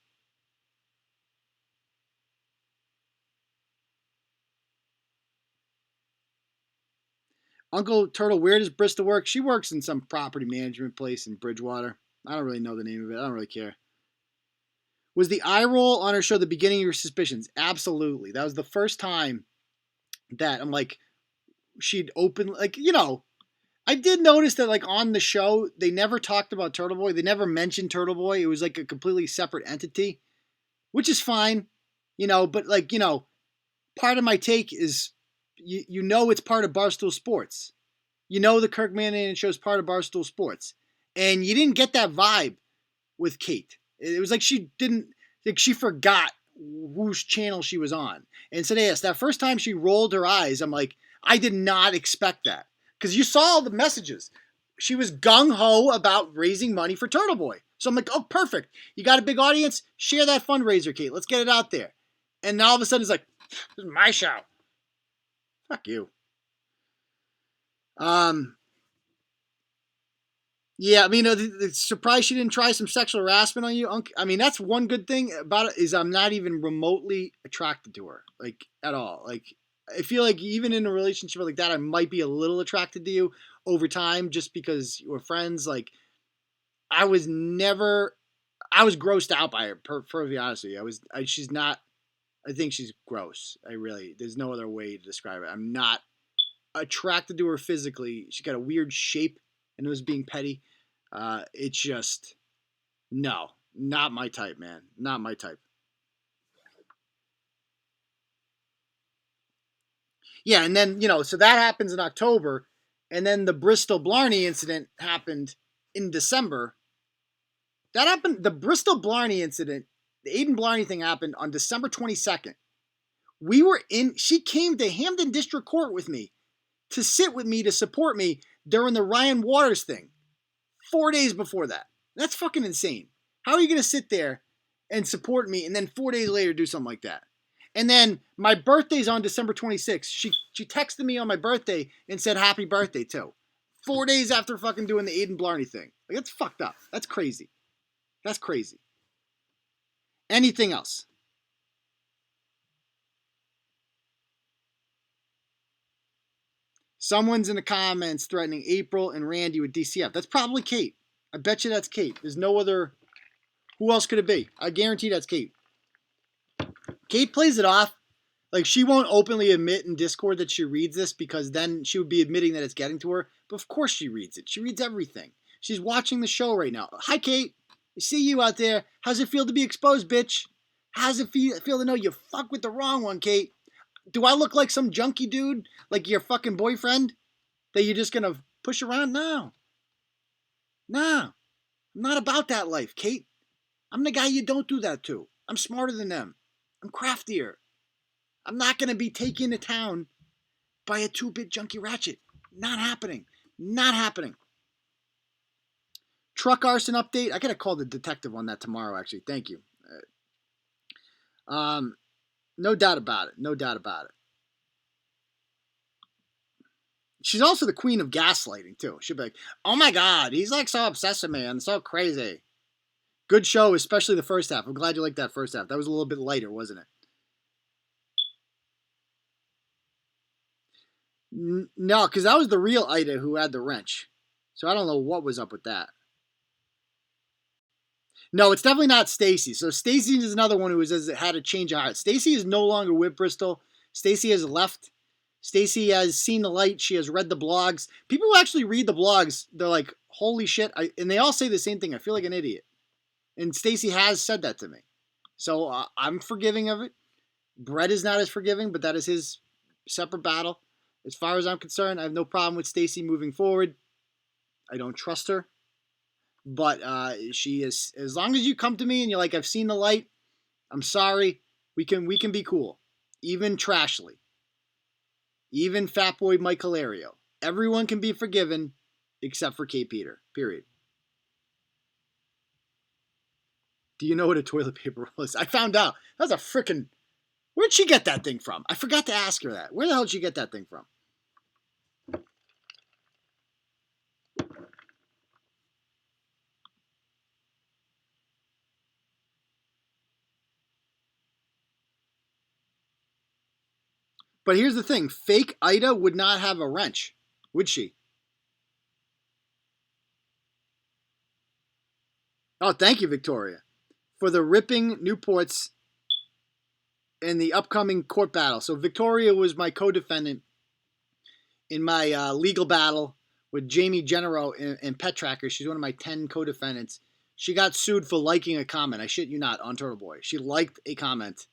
Speaker 1: Uncle Turtle, where does Bristol work? She works in some property management place in Bridgewater. I don't really know the name of it. I don't really care. Was the eye roll on her show the beginning of your suspicions? Absolutely. That was the first time that I'm like, she'd open, like, I did notice that, like, on the show, they never talked about Turtle Boy. They never mentioned Turtle Boy. It was like a completely separate entity, which is fine, but, like, part of my take is, it's part of Barstool Sports. The Kirk Manning show is part of Barstool Sports. And you didn't get that vibe with Kate. It was like she forgot whose channel she was on. And so, yes, that first time she rolled her eyes, I'm like, I did not expect that. Because you saw all the messages. She was gung-ho about raising money for Turtle Boy. So I'm like, oh, perfect. You got a big audience? Share that fundraiser, Kate. Let's get it out there. And now all of a sudden it's like, this is my show. Fuck you. Yeah, the surprise she didn't try some sexual harassment on you. That's one good thing about it is I'm not even remotely attracted to her, like, at all. Like, I feel like even in a relationship like that, I might be a little attracted to you over time just because we're friends. Like, I was grossed out by her, to be honest with you. I think she's gross. There's no other way to describe it. I'm not attracted to her physically. She got a weird shape, and it was being petty. It's just, no, not my type, man. Not my type. Yeah, and then, so that happens in October, and then the Bristol Blarney incident happened in December. The Bristol Blarney incident, the Aiden Blarney thing happened on December 22nd. She came to Hampden District Court with me to sit with me, to support me during the Ryan Waters thing 4 days before that. That's fucking insane. How are you going to sit there and support me and then 4 days later do something like that? And then my birthday's on December 26th. She texted me on my birthday and said happy birthday too. 4 days after fucking doing the Aiden Blarney thing. Like, that's fucked up. That's crazy. That's crazy. Anything else? Someone's in the comments threatening April and Randy with DCF. That's probably Kate. I bet you that's Kate. There's no other. Who else could it be? I guarantee that's Kate. Kate plays it off. Like, she won't openly admit in Discord that she reads this because then she would be admitting that it's getting to her. But of course she reads it. She reads everything. She's watching the show right now. Hi, Kate. I see you out there. How's it feel to be exposed, bitch? How's it feel to know you fuck with the wrong one, Kate? Do I look like some junkie dude? Like your fucking boyfriend? That you're just going to push around? No. I'm not about that life, Kate. I'm the guy you don't do that to. I'm smarter than them. I'm craftier. I'm not going to be taken to town by a 2-bit junkie ratchet. Not happening. Not happening. Truck arson update. I got to call the detective on that tomorrow, actually. Thank you. No doubt about it. No doubt about it. She's also the queen of gaslighting, too. She'll be like, oh my God, he's like so obsessed with me and so crazy. Good show, especially the first half. I'm glad you liked that first half. That was a little bit lighter, wasn't it? No, because that was the real Ida who had the wrench. So I don't know what was up with that. No, it's definitely not Stacy. So Stacy is another one who has had a change of heart. Stacy is no longer with Bristol. Stacy has left. Stacy has seen the light. She has read the blogs. People who actually read the blogs, they're like, holy shit. And they all say the same thing. I feel like an idiot. And Stacy has said that to me. So I'm forgiving of it. Brett is not as forgiving, but that is his separate battle. As far as I'm concerned, I have no problem with Stacy moving forward. I don't trust her. But she is, as long as you come to me and you're like, I've seen the light, I'm sorry, we can be cool. Even Trashly. Even Fatboy Mike Hilario. Everyone can be forgiven except for Kate Peter. Period. Do you know what a toilet paper roll is? I found out. That was a freaking... Where'd she get that thing from? I forgot to ask her that. Where the hell did she get that thing from? But here's the thing. Fake Ida would not have a wrench, would she? Oh, thank you, Victoria, for the ripping Newports in the upcoming court battle. So Victoria was my co-defendant in my legal battle with Jamie Genero and Pet Tracker. She's one of my 10 co-defendants. She got sued for liking a comment. I shit you not, on Turtle Boy. She liked a comment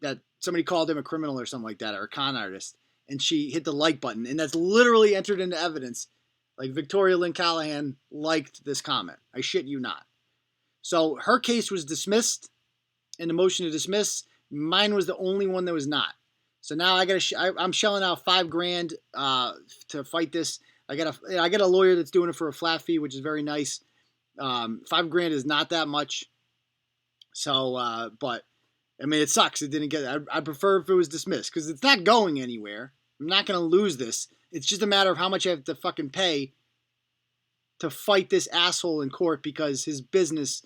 Speaker 1: that somebody called him a criminal or something like that, or a con artist, and she hit the like button, and that's literally entered into evidence. Like, Victoria Lynn Callahan liked this comment. I shit you not. So her case was dismissed in the motion to dismiss. Mine was the only one that was not. So now I'm shelling out $5,000 to fight this. I got a lawyer that's doing it for a flat fee, which is very nice. $5,000 is not that much. So, but I mean, it sucks. It didn't get. I prefer if it was dismissed because it's not going anywhere. I'm not going to lose this. It's just a matter of how much I have to fucking pay to fight this asshole in court because his business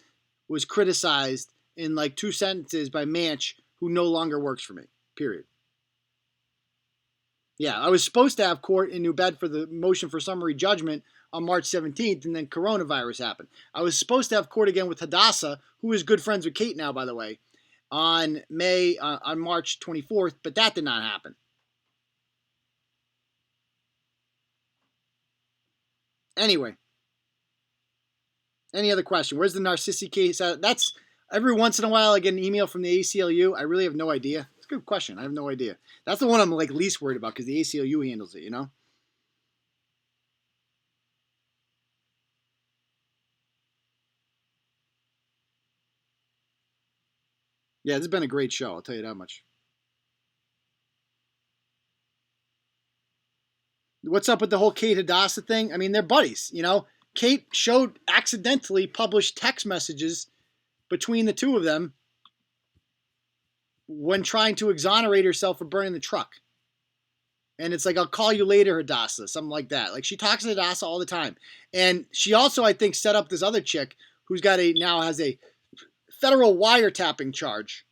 Speaker 1: was criticized in like 2 sentences by Manch, who no longer works for me. Period. Yeah, I was supposed to have court in New Bedford for the motion for summary judgment on March 17th, and then coronavirus happened. I was supposed to have court again with Hadassah, who is good friends with Kate now, by the way, on March 24th, but that did not happen. Anyway, any other question? Where's the Narcissi case? That's every once in a while I get an email from the ACLU. I really have no idea. It's a good question. I have no idea. That's the one I'm like least worried about because the ACLU handles it, you know? Yeah, this has been a great show. I'll tell you that much. What's up with the whole Kate Hadassah thing? I mean, they're buddies, you know? Kate accidentally published text messages between the two of them when trying to exonerate herself for burning the truck. And it's like, I'll call you later, Hadassah, something like that. Like, she talks to Hadassah all the time. And she also, I think, set up this other chick who's now has a federal wiretapping charge.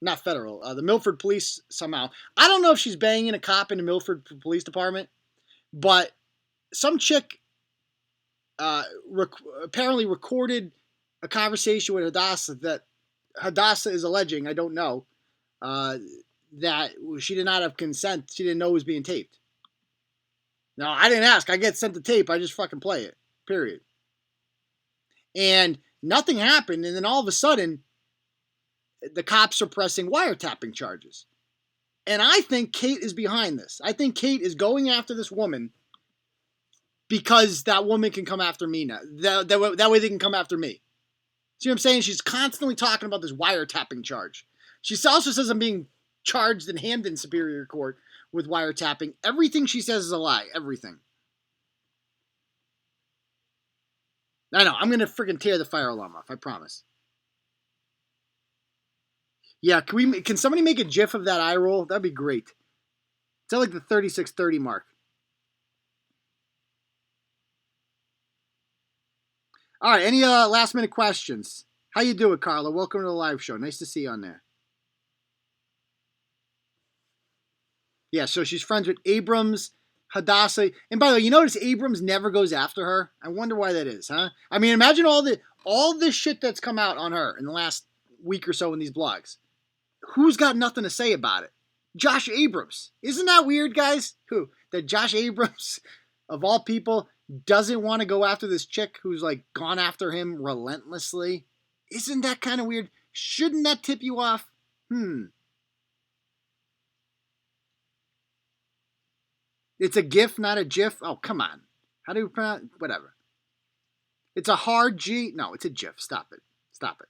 Speaker 1: Not federal. The Milford Police somehow. I don't know if she's banging a cop in the Milford Police Department, but some chick apparently recorded a conversation with Hadassah that Hadassah is alleging, I don't know, that she did not have consent. She didn't know it was being taped. No, I didn't ask. I get sent the tape. I just fucking play it. Period. And nothing happened. And then all of a sudden, the cops are pressing wiretapping charges. And I think Kate is behind this. I think Kate is going after this woman because that woman can come after me now. That way they can come after me. See what I'm saying? She's constantly talking about this wiretapping charge. She also says I'm being charged in Hamden Superior Court with wiretapping. Everything she says is a lie. Everything. I know. I'm going to freaking tear the fire alarm off. I promise. Yeah, can somebody make a GIF of that eye roll? That'd be great. It's at like the 36:30 mark. All right, any last minute questions? How you doing, Carla? Welcome to the live show. Nice to see you on there. Yeah, so she's friends with Abrams, Hadassah. And by the way, you notice Abrams never goes after her? I wonder why that is, huh? I mean, imagine all this shit that's come out on her in the last week or so in these blogs. Who's got nothing to say about it? Josh Abrams. Isn't that weird, guys? That Josh Abrams, of all people, doesn't want to go after this chick who's like gone after him relentlessly? Isn't that kind of weird? Shouldn't that tip you off? It's a GIF, not a GIF. Oh, come on. How do you pronounce? Whatever. It's a hard G. No, it's a GIF. Stop it. Stop it.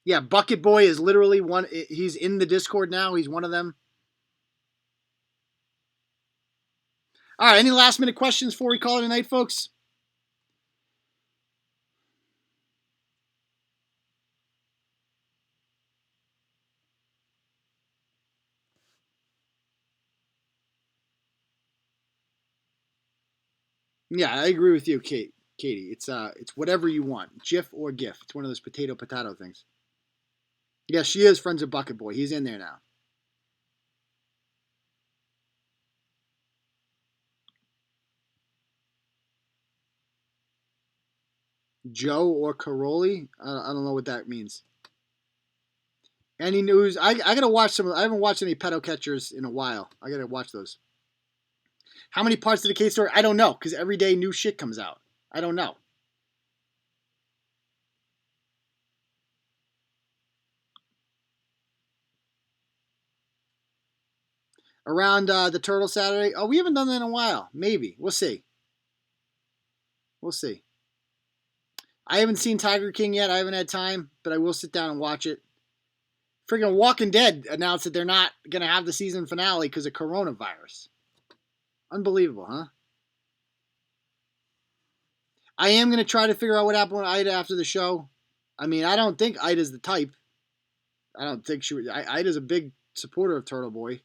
Speaker 1: Yeah, Bucket Boy is literally one. He's in the Discord now. He's one of them. All right, any last minute questions before we call it a night, folks? Yeah, I agree with you, Katie. It's whatever you want, GIF or GIF. It's one of those potato things. Yeah, she is friends with Bucket Boy. He's in there now. Joe or Caroli? I don't know what that means. Any news? I gotta watch some. I haven't watched any pedo catchers in a while. I gotta watch those. How many parts of the case story? I don't know, because every day new shit comes out. I don't know. Around the Turtle Saturday? Oh, we haven't done that in a while. Maybe. We'll see. We'll see. I haven't seen Tiger King yet. I haven't had time, but I will sit down and watch it. Friggin' Walking Dead announced that they're not going to have the season finale because of coronavirus. Unbelievable, huh? I am going to try to figure out what happened with Ida after the show. I mean, I don't think Ida's the type. I don't think she would. Ida's a big supporter of Turtle Boy.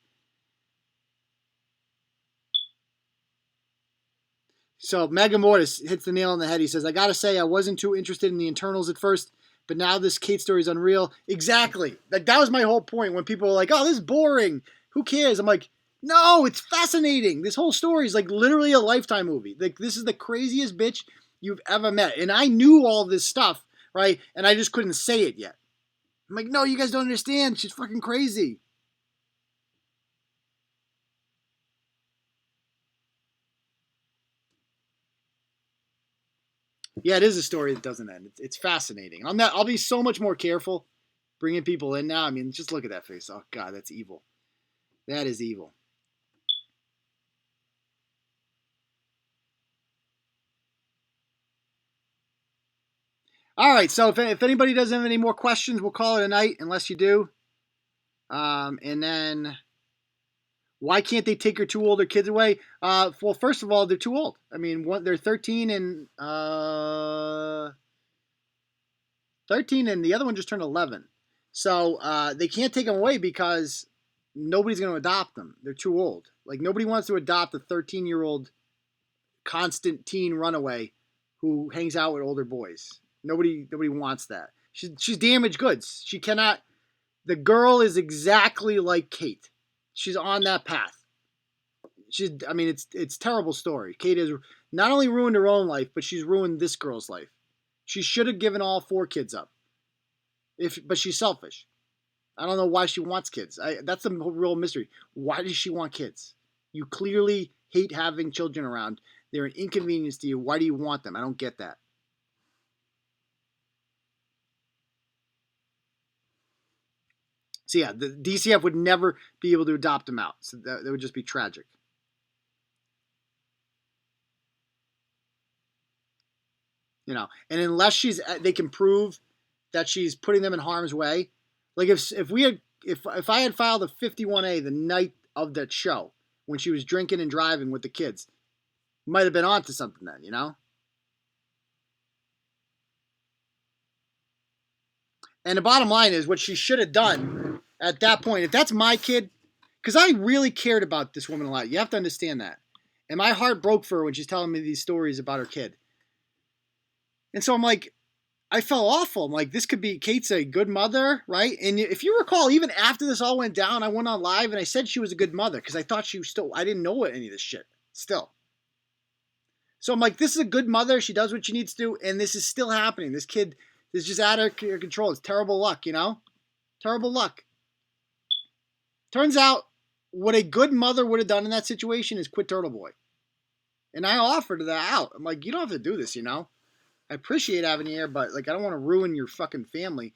Speaker 1: So Mega Mortis hits the nail on the head. He says, I got to say, I wasn't too interested in the internals at first, but now this Kate story is unreal. Exactly. Like, that was my whole point when people were like, oh, this is boring. Who cares? I'm like, no, it's fascinating. This whole story is like literally a Lifetime movie. Like, this is the craziest bitch you've ever met. And I knew all this stuff, right? And I just couldn't say it yet. I'm like, no, you guys don't understand. She's fucking crazy. Yeah, it is a story that doesn't end. It's fascinating. I'll be so much more careful bringing people in now. I mean, just look at that face. Oh, God, that's evil. That is evil. All right, so if anybody doesn't have any more questions, we'll call it a night, unless you do. And then, why can't they take your two older kids away? Well, first of all, they're too old. I mean, they're 13 and 13, and the other one just turned 11. So they can't take them away because nobody's going to adopt them. They're too old. Like, nobody wants to adopt a 13-year-old constant teen runaway who hangs out with older boys. Nobody wants that. She's damaged goods. She cannot. The girl is exactly like Kate. She's on that path. I mean, it's a terrible story. Kate has not only ruined her own life, but she's ruined this girl's life. She should have given all 4 kids up. But she's selfish. I don't know why she wants kids. That's the real mystery. Why does she want kids? You clearly hate having children around. They're an inconvenience to you. Why do you want them? I don't get that. So yeah, the DCF would never be able to adopt them out. So that would just be tragic. You know, and unless they can prove that she's putting them in harm's way. Like if I had filed a 51A the night of that show when she was drinking and driving with the kids, might have been onto something then, you know? And the bottom line is what she should have done at that point. If that's my kid, because I really cared about this woman a lot. You have to understand that. And my heart broke for her when she's telling me these stories about her kid. And so I'm like, I felt awful. I'm like, this could be, Kate's a good mother, right? And if you recall, even after this all went down, I went on live and I said she was a good mother because I thought she was I didn't know any of this shit still. So I'm like, this is a good mother. She does what she needs to do. And this is still happening. This kid is just out of her control. It's terrible luck, you know? Terrible luck. Turns out what a good mother would have done in that situation is quit Turtle Boy. And I offered that out. I'm like, you don't have to do this, you know? I appreciate having you here, but like I don't want to ruin your fucking family.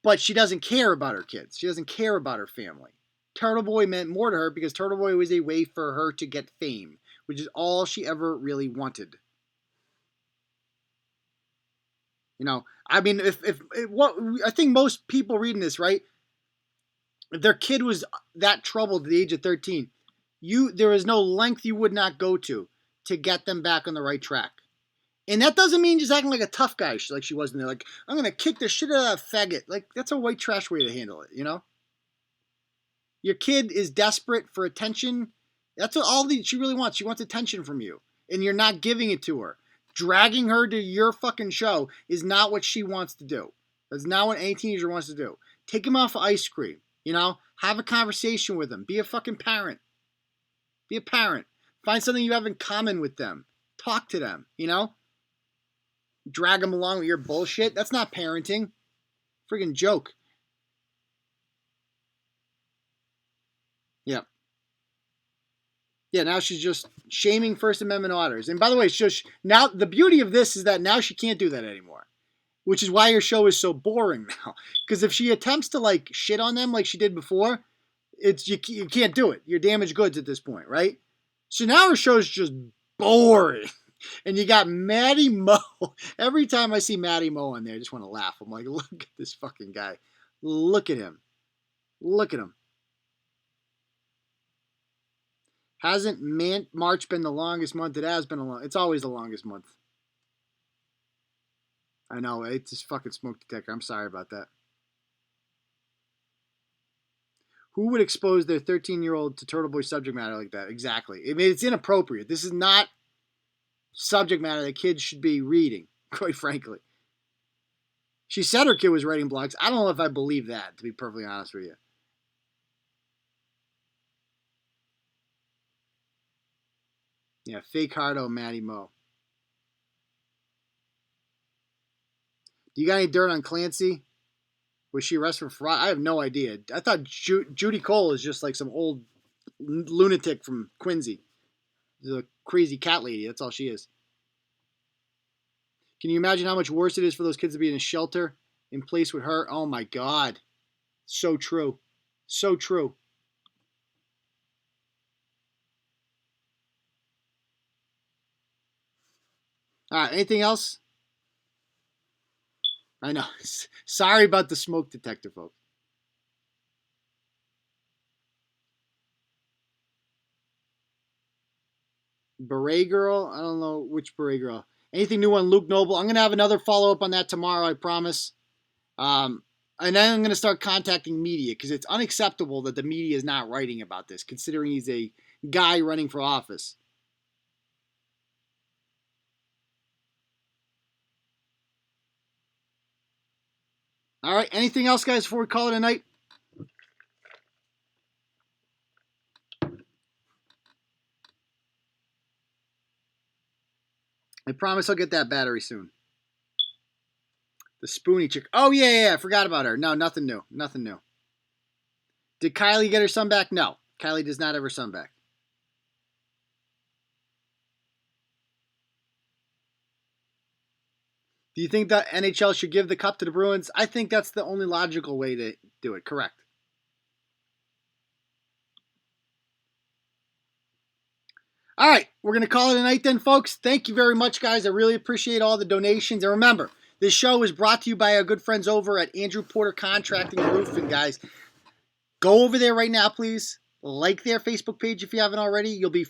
Speaker 1: But she doesn't care about her kids. She doesn't care about her family. Turtle Boy meant more to her because Turtle Boy was a way for her to get fame, which is all she ever really wanted. You know, I mean, what I think most people reading this, right? If their kid was that troubled at the age of 13, there is no length you would not go to get them back on the right track. And that doesn't mean just acting like a tough guy like she was in there. Like, I'm going to kick the shit out of that faggot. Like, that's a white trash way to handle it, you know? Your kid is desperate for attention. That's all she really wants. She wants attention from you. And you're not giving it to her. Dragging her to your fucking show is not what she wants to do. That's not what any teenager wants to do. Take him off ice cream, you know? Have a conversation with him. Be a fucking parent. Be a parent. Find something you have in common with them. Talk to them, you know? Drag them along with your bullshit. That's not parenting. Friggin' joke. Yeah. Yeah, now she's just shaming First Amendment auditors. And by the way, now the beauty of this is that now she can't do that anymore. Which is why your show is so boring now. Because if she attempts to like shit on them like she did before, you can't do it. You're damaged goods at this point, right? So now her show's just boring. And you got Maddie Mo. Every time I see Maddie Mo on there, I just want to laugh. I'm like, look at this fucking guy. Look at him. Look at him. Hasn't March been the longest month? It has been it's always the longest month. I know. It's just fucking smoke detector. I'm sorry about that. Who would expose their 13-year-old to Turtle Boy subject matter like that? Exactly. I mean, it's inappropriate. This is not subject matter that kids should be reading, quite frankly. She said her kid was writing blogs. I don't know if I believe that, to be perfectly honest with you. Yeah, fake hardo Maddie Mo. Do you got any dirt on Clancy? Was she arrested for fraud? I have no idea. I thought Judy Cole is just like some old lunatic from Quincy. The crazy cat lady. That's all she is. Can you imagine how much worse it is for those kids to be in a shelter in place with her? Oh my God. So true. So true. All right. Anything else? I know. Sorry about the smoke detector, folks. Beret Girl? I don't know which Beret Girl. Anything new on Luke Noble? I'm going to have another follow-up on that tomorrow, I promise. And then I'm going to start contacting media because it's unacceptable that the media is not writing about this, considering he's a guy running for office. All right. Anything else, guys, before we call it a night? I promise I'll get that battery soon. The Spoonie chick. Oh, yeah. I forgot about her. No, nothing new. Nothing new. Did Kylie get her son back? No. Kylie does not have her son back. Do you think that NHL should give the cup to the Bruins? I think that's the only logical way to do it. Correct. All right, we're going to call it a night then, folks. Thank you very much, guys. I really appreciate all the donations. And remember, this show is brought to you by our good friends over at Andrew Porter Contracting and Roofing, guys. Go over there right now, please. Like their Facebook page if you haven't already. You'll be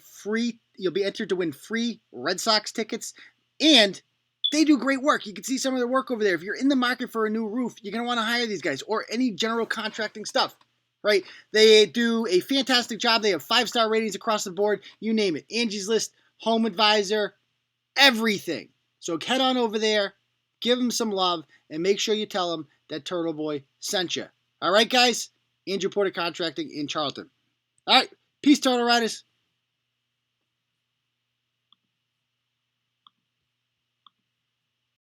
Speaker 1: entered to win free Red Sox tickets. And they do great work. You can see some of their work over there. If you're in the market for a new roof, you're going to want to hire these guys or any general contracting stuff. Right? They do a fantastic job. They have 5-star ratings across the board. You name it. Angie's List, Home Advisor, everything. So head on over there, give them some love, and make sure you tell them that Turtle Boy sent you. All right, guys? Andrew Porter Contracting in Charlton. All right. Peace, Turtle Riders.